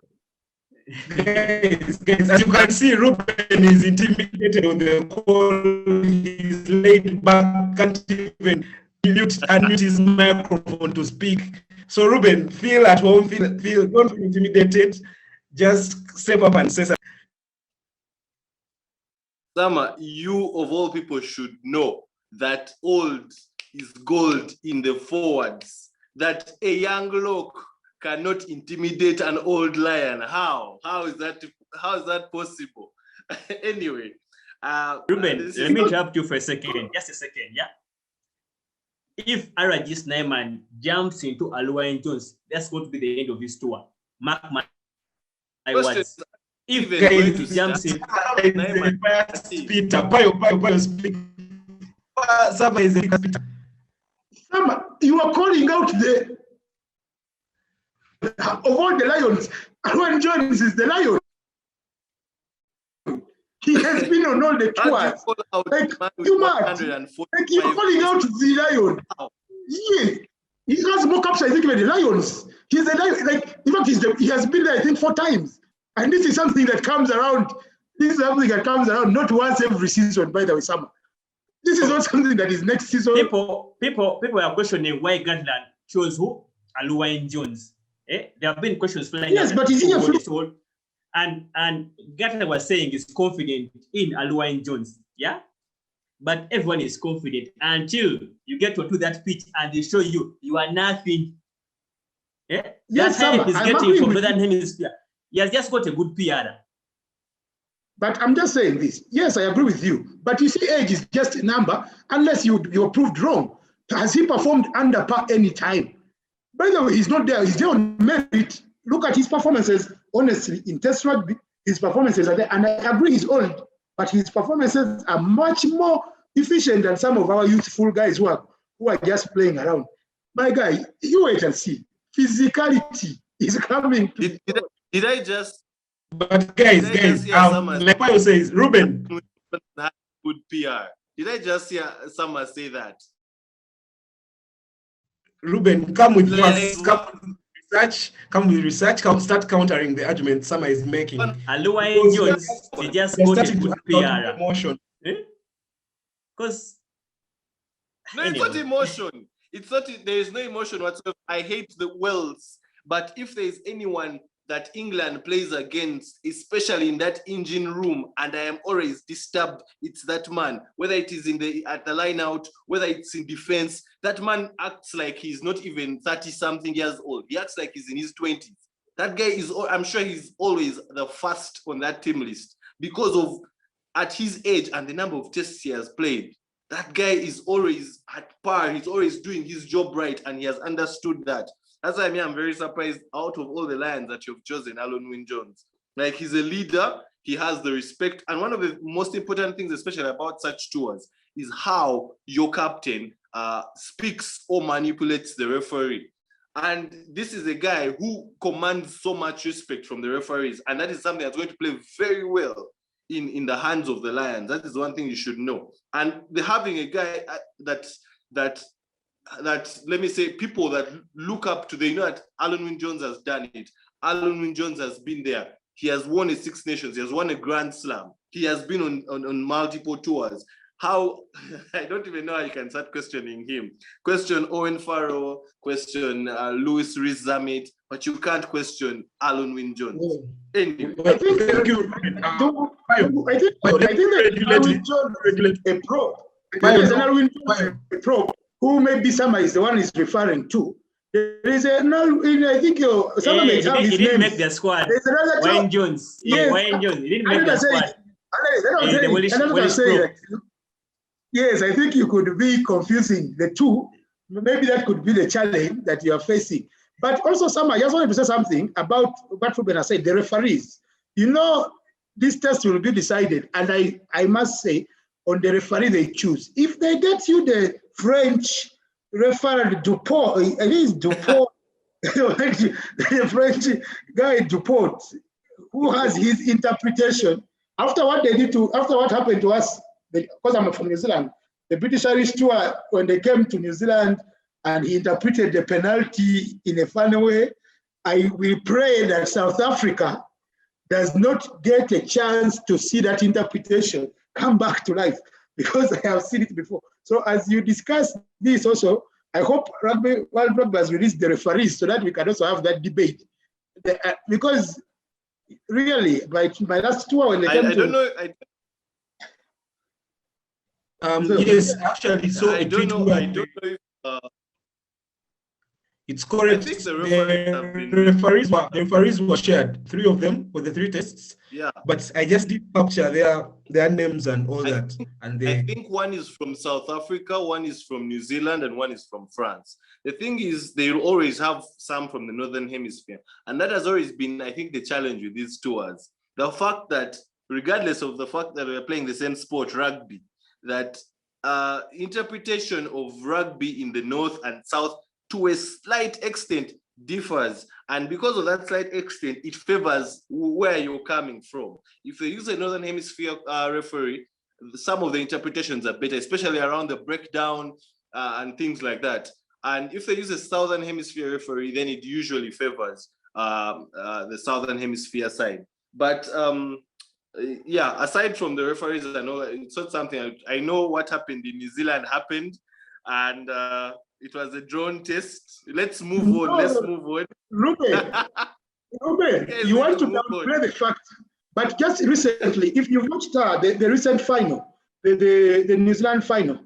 Guys, as you can see, Ruben is intimidated on the call. He's laid back, can't even unmute his microphone to speak. So Ruben, feel at home, don't feel intimidated. Just step up and say something. Sama, you of all people should know that old is gold in the forwards. That a young lock cannot intimidate an old lion. How is that possible? Anyway, Ruben, let me interrupt you for a second. Just a second, yeah. If Arajis Naiman jumps into Aluwain Jones, that's going to be the end of his tour. Mark my words. If he jumps in, Peter, Payo, speak. Sama is a Peter. Sama, you are calling out the of all the lions, Aluwain Jones is the lion. He has been on all the tours. Like, you mad? Like, you're calling out the lion. Yes. He has more captures, I think, with the Lions. He's a lion, like, in fact, he has been there, I think, 4 times. And this is something that comes around. This is something that comes around not once every season, by the way, summer. This is not something that is next season. People are questioning why Gatland chose who? Aluwine Jones. There have been questions flying. Yes, but is he a and Gatland was saying he's confident in Aluwine Jones. Yeah? But everyone is confident until you get to that pitch and they show you are nothing. Yeah? Yes, that is getting from Northern Hemisphere. He has just got a good PR. But I'm just saying this. Yes, I agree with you. But you see, age is just a number unless you're proved wrong. Has he performed under par any time? By the way, he's not there. He's there on merit. Look at his performances. Honestly, in Test rugby, his performances are there. And I agree he's old, but his performances are much more efficient than some of our youthful guys who are just playing around. My guy, you wait and see. Physicality is coming. Did I just? But guys, like Payo says, Ruben. Good PR. Did I just hear someone say that? Ruben, come with us. Come with research. Come start countering the argument Sama is making. Aluwine Jones, he just got a good PR. Emotion. Because no, it's not emotion. It's not. There is no emotion whatsoever. I hate the Wales, but if there is anyone that England plays against, especially in that engine room, and I am always disturbed, it's that man. Whether it is at the line out, whether it's in defense, that man acts like he's not even 30-something years old. He acts like he's in his 20s. That guy is, I'm sure he's always the first on that team list because of, at his age and the number of tests he has played. That guy is always at par. He's always doing his job right, and he has understood that. That's why I'm very surprised out of all the Lions that you've chosen, Aluwine Jones. Like, he's a leader, he has the respect. And one of the most important things, especially about such tours, is how your captain speaks or manipulates the referee. And this is a guy who commands so much respect from the referees. And that is something that's going to play very well in the hands of the Lions. That is one thing you should know. And having a guy that let me say, people that look up to, they know that Aluwine Jones has done it. Aluwine Jones has been there. He has won a Six Nations. He has won a Grand Slam. He has been on multiple tours. How, I don't even know how you can start questioning him. Question Owen Farrell, question Louis Rees-Zammit, but you can't question Aluwine Jones. Anyway. I think Aluwine Jones is a pro. Aluwine Jones is a pro. Who maybe somebody is the one is referring to. There is I think someone may have his name. He didn't make the squad. There's another Wayne Jones. Yes. Wayne Jones. He didn't make the squad. Yes, I think you could be confusing the two. Maybe that could be the challenge that you are facing. But also, I just wanted to say something about what Ruben has said, the referees. You know, this test will be decided, and I must say, on the referee they choose. If they get you the French referee Dupont, it is Dupont, the French guy Dupont, who has his interpretation. After what happened to us, because I'm from New Zealand, the British Irish tour, when they came to New Zealand and he interpreted the penalty in a funny way, I will pray that South Africa does not get a chance to see that interpretation come back to life, because I have seen it before. So as you discuss this also, I hope World Rugby has released the referees so that we can also have that debate. Because really, my last tour when they came I don't know. Yes, actually, so I don't know if, it's correct. I think the referees were shared. 3 of them with the 3 tests. Yeah. But I just did capture their names and all that. I think one is from South Africa, one is from New Zealand, and one is from France. The thing is, they will always have some from the Northern Hemisphere. And that has always been, I think, the challenge with these tours. The fact that, regardless of the fact that we're playing the same sport, rugby, that interpretation of rugby in the North and South to a slight extent differs, and because of that slight extent, it favors where you're coming from. If they use a Northern Hemisphere referee, some of the interpretations are better, especially around the breakdown and things like that. And if they use a Southern Hemisphere referee, then it usually favors the Southern Hemisphere side. But yeah, aside from the referees, I know it's not something I know what happened in New Zealand happened, and it was a drawn test. Let's move on. Let's move on. Ruben, you want to downplay the fact, but just recently, if you watched the recent final, the New Zealand final,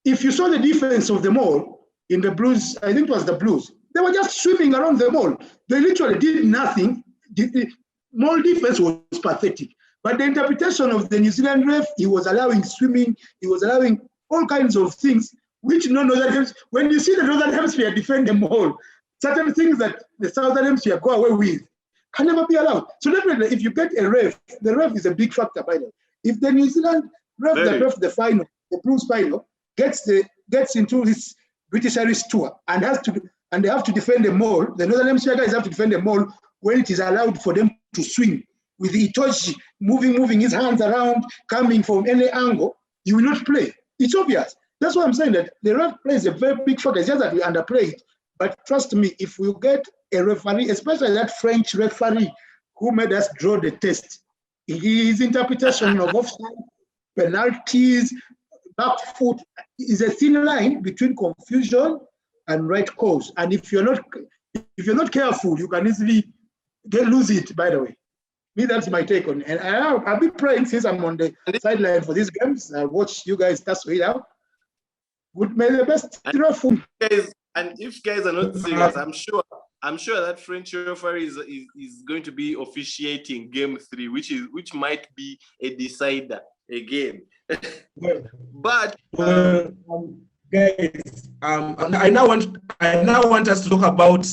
if you saw the defense of them all in the Blues, I think it was the Blues, they were just swimming around them all. They literally did nothing. The Mole defense was pathetic. But the interpretation of the New Zealand ref, he was allowing swimming, he was allowing all kinds of things, which no Northern Hemisphere, when you see the Northern Hemisphere defend them all, certain things that the Southern Hemisphere go away with can never be allowed. So definitely, if you get a ref, the ref is a big factor, by the way. If the New Zealand ref that ref the final, the Blues final, gets into this British Irish tour and they have to defend them all, the Northern Hemisphere guys have to defend them all when it is allowed for them to swim with Itoshi moving his hands around, coming from any angle, you will not play. It's obvious. That's why I'm saying that the ref plays a very big factor. It's just that we underplay it. But trust me, if we get a referee, especially that French referee who made us draw the test, his interpretation of offside, penalties, back foot is a thin line between confusion and right calls. And if you're not careful, you can easily lose it. By the way, me, that's my take on it. And I've been praying since I'm on the sideline for these games. I watch you guys tussle it out. Good, may the best. And if guys are not serious, I'm sure that French referee is going to be officiating game 3, which might be a decider again. But guys, I now want us to talk about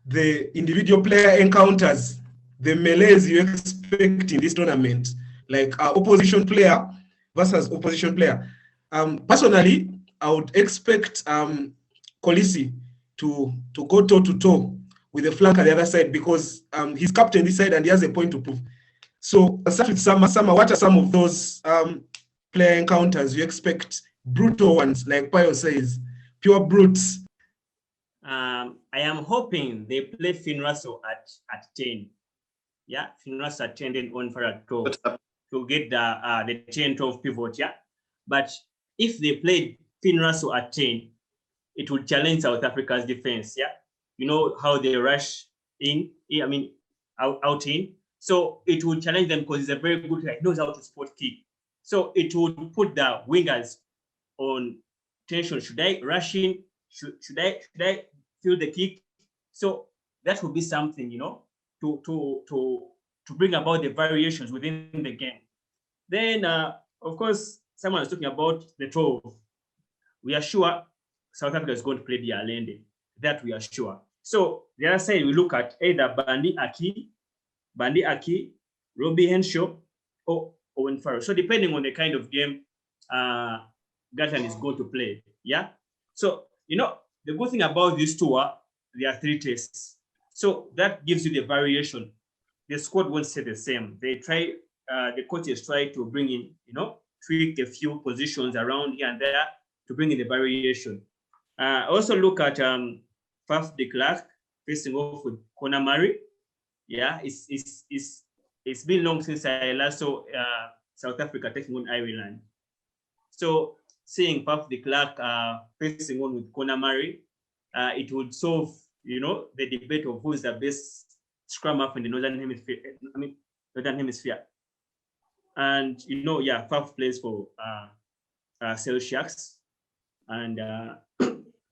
the individual player encounters, the melees you expect in this tournament, like opposition player versus opposition player. Personally, I would expect Kolisi to go toe-to-toe with the flank at the other side because he's captain this side and he has a point to prove. So, I'll start with Sama. What are some of those player encounters you expect? Brutal ones, like Payo says, pure brutes. I am hoping they play Finraso at 10. Yeah, Finraso at 10, then on for at 12 to get the 10-12 pivot. Yeah, but if they played Finraso at 10, it would challenge South Africa's defense. Yeah, you know how they rush in. I mean, out in. So it would challenge them because he's a very good guy. He knows how to spot kick. So it would put the wingers on tension. Should I rush in? Should I feel the kick? So that would be something, you know, to bring about the variations within the game. Then, of course, someone is talking about the 12. We are sure South Africa is going to play the Allende. That we are sure. So the other side, we look at either Bandi Aki, Robbie Henshaw, or Owen Farrell. So depending on the kind of game Gatland is going to play. Yeah. So, you know, the good thing about this tour, there are 3 tests. So that gives you the variation. The squad won't stay the same. They try, the coaches try to bring in, you know, tweak a few positions around here and there to bring in the variation. Also look at Faf de Klerk facing off with Conor Murray. Yeah, it's been long since I last saw South Africa taking on Ireland. So seeing Faf de Klerk facing on with Conor Murray, it would solve, you know, the debate of who is the best scrum half in the Northern Hemisphere. Northern Hemisphere. And you know, yeah, Faf plays for Sale Sharks, and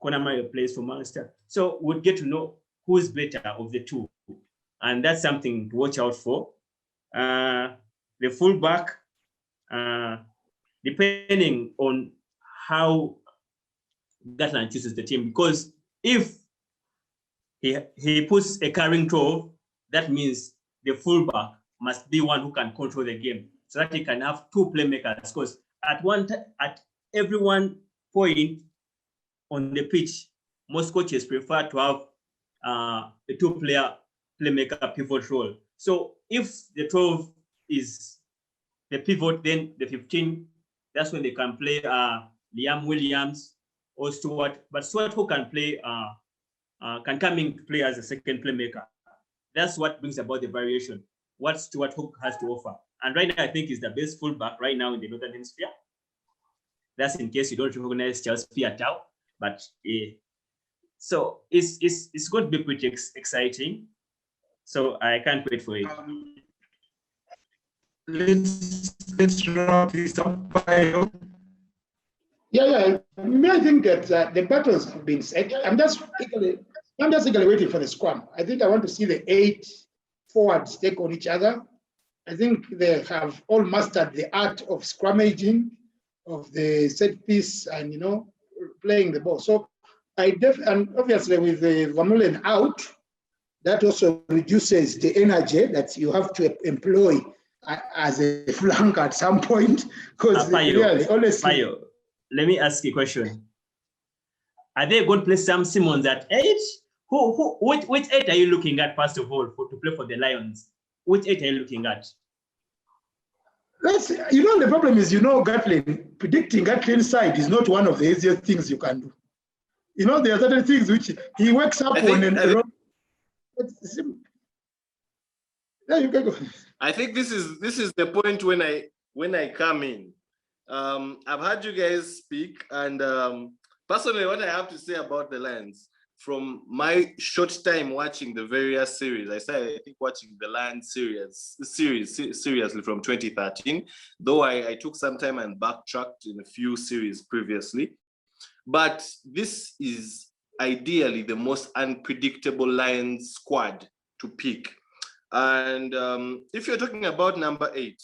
Conor Murray plays for Manchester. So we'll get to know who is better of the two, and that's something to watch out for. The fullback, depending on how Gatland chooses the team, because if he puts a carrying 12, that means the fullback must be one who can control the game, so that he can have 2 playmakers. Because at every one point on the pitch, most coaches prefer to have a 2-player playmaker pivot role. So if the 12 is the pivot, then the 15, that's when they can play Liam Williams or Stuart, but Stuart who can play, can come in to play as a second playmaker. That's what brings about the variation, what Stuart Hook has to offer. And right now, I think he's the best fullback right now in the Northern Hemisphere. That's in case you don't recognize Charles Piatau, but so it's going to be pretty exciting. So I can't wait for it. Let's wrap this up. Yeah. I think that the battles have been set. I'm just eagerly waiting for the scrum. I think I want to see the 8 forwards take on each other. I think they have all mastered the art of scrummaging, of the set piece, and playing the ball. So and obviously with the Vermeulen out, that also reduces the energy that you have to employ as a flank at some point. Because really, honestly, let me ask you a question. Are they going to play Sam Simmons at 8? Which 8 are you looking at, first of all, to play for the Lions? Which 8 are you looking at? The problem is, Gatlin, predicting Gatlin's side is not one of the easiest things you can do. There are certain things which he wakes up on and there you can go. I think this is the point when I come in. I've heard you guys speak, and personally, what I have to say about the Lions, from my short time watching the various series, I started, I think, watching the Lions series seriously from 2013, though I took some time and backtracked in a few series previously. But this is ideally the most unpredictable Lions squad to pick. And if you're talking about number 8,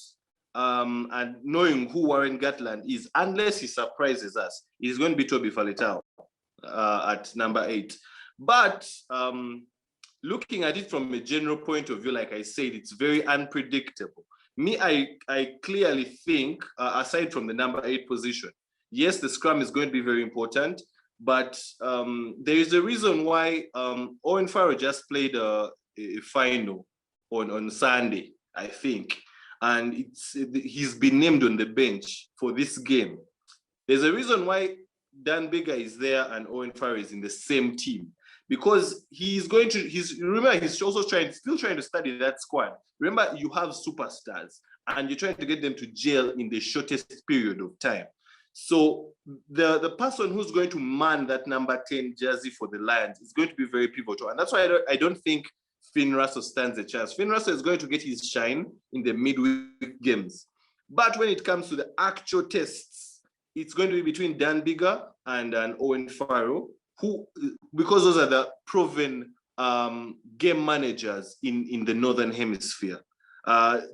and knowing who Warren Gatland is, unless he surprises us, he's going to be Toby Faletau at number 8. But looking at it from a general point of view, like I said, it's very unpredictable. I clearly think, aside from the number 8 position, yes, the scrum is going to be very important, but there is a reason why Owen Farrell just played a final on Sunday, I think, and he's been named on the bench for this game. There's a reason why Dan Bigger is there and Owen Farrell is in the same team, because he's also still trying to study that squad. Remember, you have superstars and you're trying to get them to gel in the shortest period of time. So the person who's going to man that number 10 jersey for the Lions is going to be very pivotal. And that's why I don't think Finn Russell stands a chance. Finn Russell is going to get his shine in the midweek games. But when it comes to the actual tests, it's going to be between Dan Bigger and Owen Farrell, because those are the proven game managers in the Northern Hemisphere.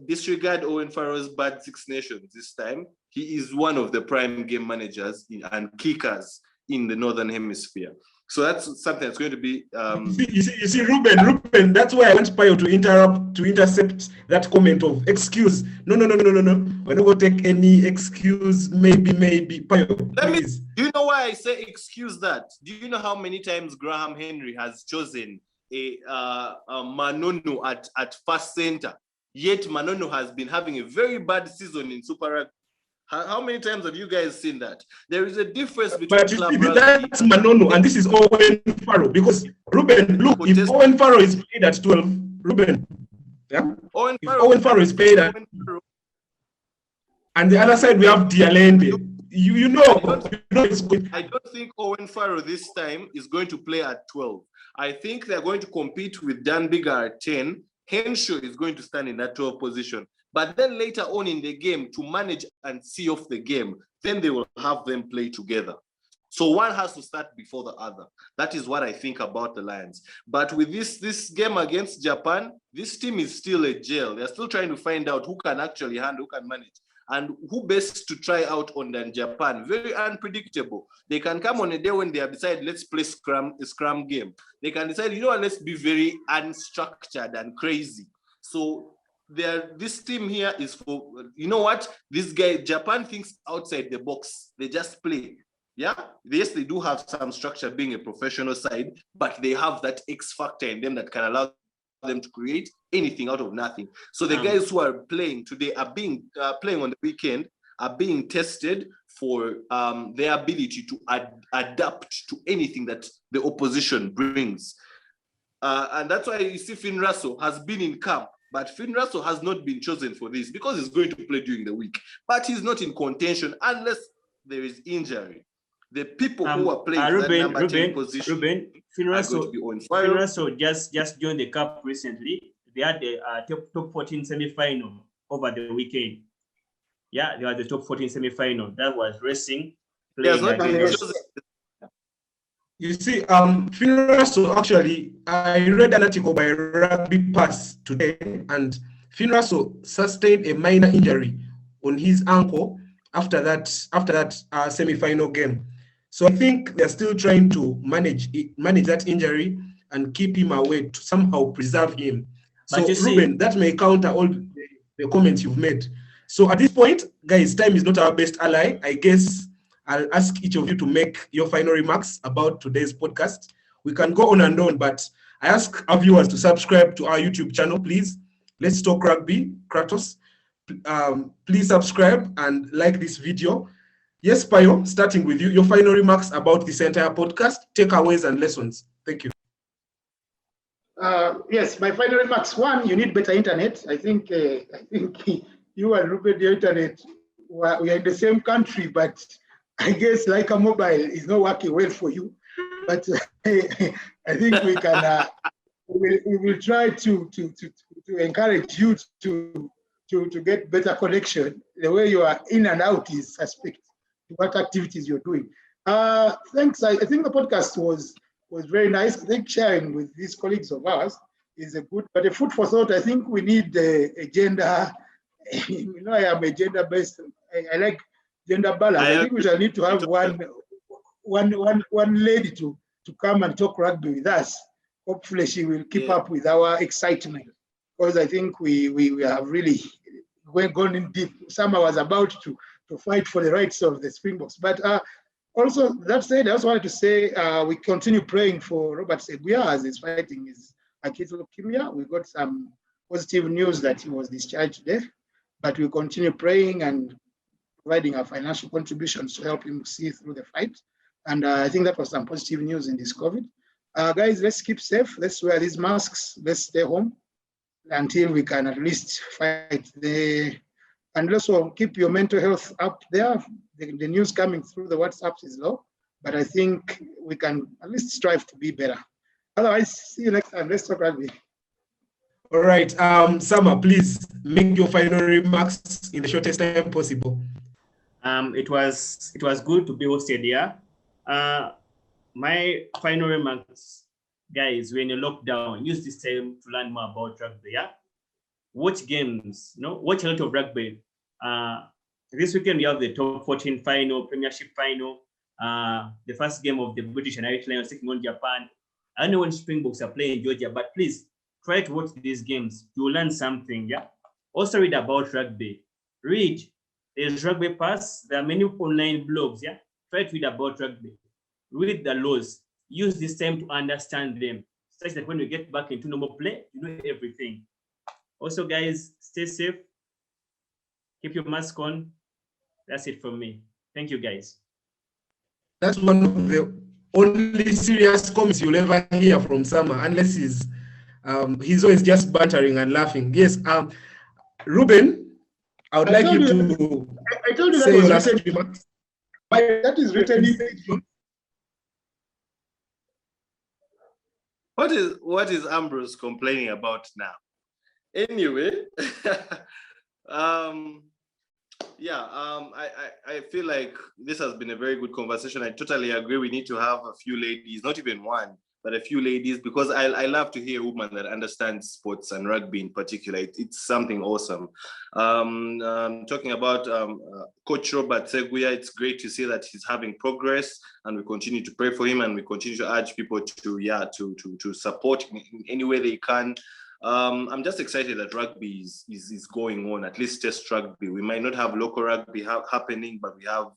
Disregard Owen Farrell's bad Six Nations this time. He is one of the prime game managers and kickers in the Northern Hemisphere. So that's something that's going to be. You see, Ruben. That's why I want Payo to intercept that comment of excuse. No. We're not going to take any excuse. Maybe. Payo, please. Do you know why I say excuse that? Do you know how many times Graham Henry has chosen a Manono at first center? Yet Manono has been having a very bad season in Super Rugby. How many times have you guys seen that? There is a difference between that's Manono and this is Owen Farrell. Because Ruben, look, if Owen Farrell is paid at 12, Ruben, yeah, Owen Farrell is paid at, and the other side we have Dialende. I don't think Owen Farrell this time is going to play at 12. I think they're going to compete with Dan Bigger at 10. Henshaw is going to stand in that 12 position. But then later on in the game, to manage and see off the game, then they will have them play together. So one has to start before the other. That is what I think about the Lions. But with this game against Japan, this team is still a gel. They're still trying to find out who can actually handle, who can manage, and who best to try out on than Japan. Very unpredictable. They can come on a day when they have decided, let's play a scrum game. They can decide, let's be very unstructured and crazy. So this team here is for, this guy, Japan thinks outside the box. They just play. Yeah, yes, they do have some structure being a professional side, but they have that X factor in them that can allow them to create anything out of nothing. So the guys who are playing today are being playing on the weekend are being tested for their ability to adapt to anything that the opposition brings. And that's why you see Finn Russell has been in camp, but Finn Russell has not been chosen for this because he's going to play during the week. But he's not in contention unless there is injury. The people who are playing that number 10 position Finn are going to be on fire. Finn Russell just joined the cup recently. They had the top 14 semi-final over the weekend. Yeah, they had the top 14 semi-final. That was racing. You see, Finn Russell, actually, I read an article by Rugby Pass today, and Finn Russell sustained a minor injury on his ankle after that semi-final game. So I think they're still trying to manage that injury and keep him away to somehow preserve him. So Ruben, that may counter all the comments you've made. So at this point, guys, time is not our best ally. I guess I'll ask each of you to make your final remarks about today's podcast. We can go on and on, but I ask our viewers to subscribe to our YouTube channel, please. Let's Talk Rugby, Kratos. Please subscribe and like this video. Yes, Payo, starting with you, your final remarks about this entire podcast, takeaways and lessons. Thank you. Yes, my final remarks. One, you need better internet. I think you and Ruben, the internet, we are in the same country, but I guess like a mobile is not working well for you. But I think we can. We will try to encourage you to get better connection. The way you are in and out is suspect to what activities you're doing. Thanks. I think the podcast was very nice. I think sharing with these colleagues of ours is a good, but a food for thought. I think we need a gender. You know, I am a gender-based. I like gender balance. I think we shall need to have one lady to come and talk rugby with us. Hopefully, she will keep up with our excitement, because I think we have really gone in deep. Summer was about to fight for the rights of the Springboks. But also, that said, I also wanted to say we continue praying for Robert Seguya as he's fighting his acute leukemia. We got some positive news that he was discharged today, but we continue praying and providing our financial contributions to help him see through the fight. And I think that was some positive news in this COVID. Guys, let's keep safe. Let's wear these masks. Let's stay home until we can at least fight and also keep your mental health up there. The news coming through the WhatsApps is low, but I think we can at least strive to be better. Otherwise, see you next time. Let's talk rugby. All right, Sama, please make your final remarks in the shortest time possible. It was good to be hosted here. My final remarks, guys, when you lock down, use this time to learn more about rugby. Yeah, watch games. Watch a lot of rugby. This weekend we have the top 14 final, Premiership final. The first game of the British and Irish Lions taking on Japan. I know when Springboks are playing Georgia, but please try to watch these games. You will learn something. Yeah. Also read about rugby. Read. There's Rugby Pass. There are many online blogs. Yeah. Try to read about rugby. Read the laws. Use this time to understand them, such that when we get back into normal play, you know everything. Also, guys, stay safe. Keep your mask on. That's it from me. Thank you, guys. That's one of the only serious comments you'll ever hear from Sama, unless he's always just bantering and laughing. Yes, Ruben, I would like you to I told you say your last written, remarks. that is written in. What is Ambrose complaining about now? Anyway, I feel like this has been a very good conversation. I totally agree. We need to have a few ladies, not even one, but a few ladies, because I love to hear a woman that understands sports and rugby in particular. It's something awesome. Talking about Coach Robert Seguya, it's great to see that he's having progress, and we continue to pray for him, and we continue to urge people to support him in any way they can. I'm just excited that rugby is going on, at least test rugby. We might not have local rugby happening, but we have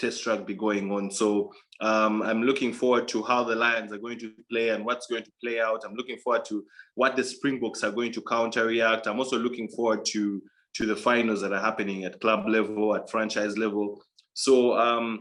test rugby going on. So I'm looking forward to how the Lions are going to play and what's going to play out. I'm looking forward to what the Springboks are going to counter-react. I'm also looking forward to the finals that are happening at club level, at franchise level. So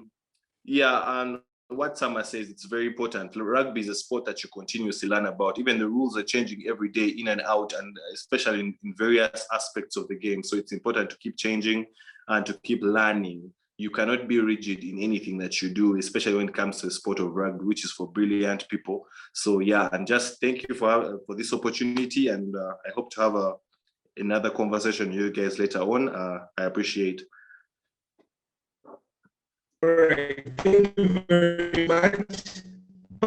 yeah, and what Summer says, it's very important. Rugby is a sport that you continuously learn about. Even the rules are changing every day, in and out, and especially in various aspects of the game. So it's important to keep changing and to keep learning. You cannot be rigid in anything that you do, especially when it comes to the sport of rugby, which is for brilliant people. So yeah, and just thank you for this opportunity, and I hope to have another conversation with you guys later on. I appreciate. All right, thank you very much.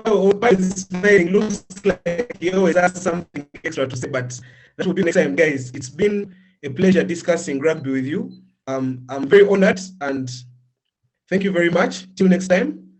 Looks like he always has something extra to say, but that will be next time, guys. It's been a pleasure discussing rugby with you. I'm very honored, and thank you very much. Till next time.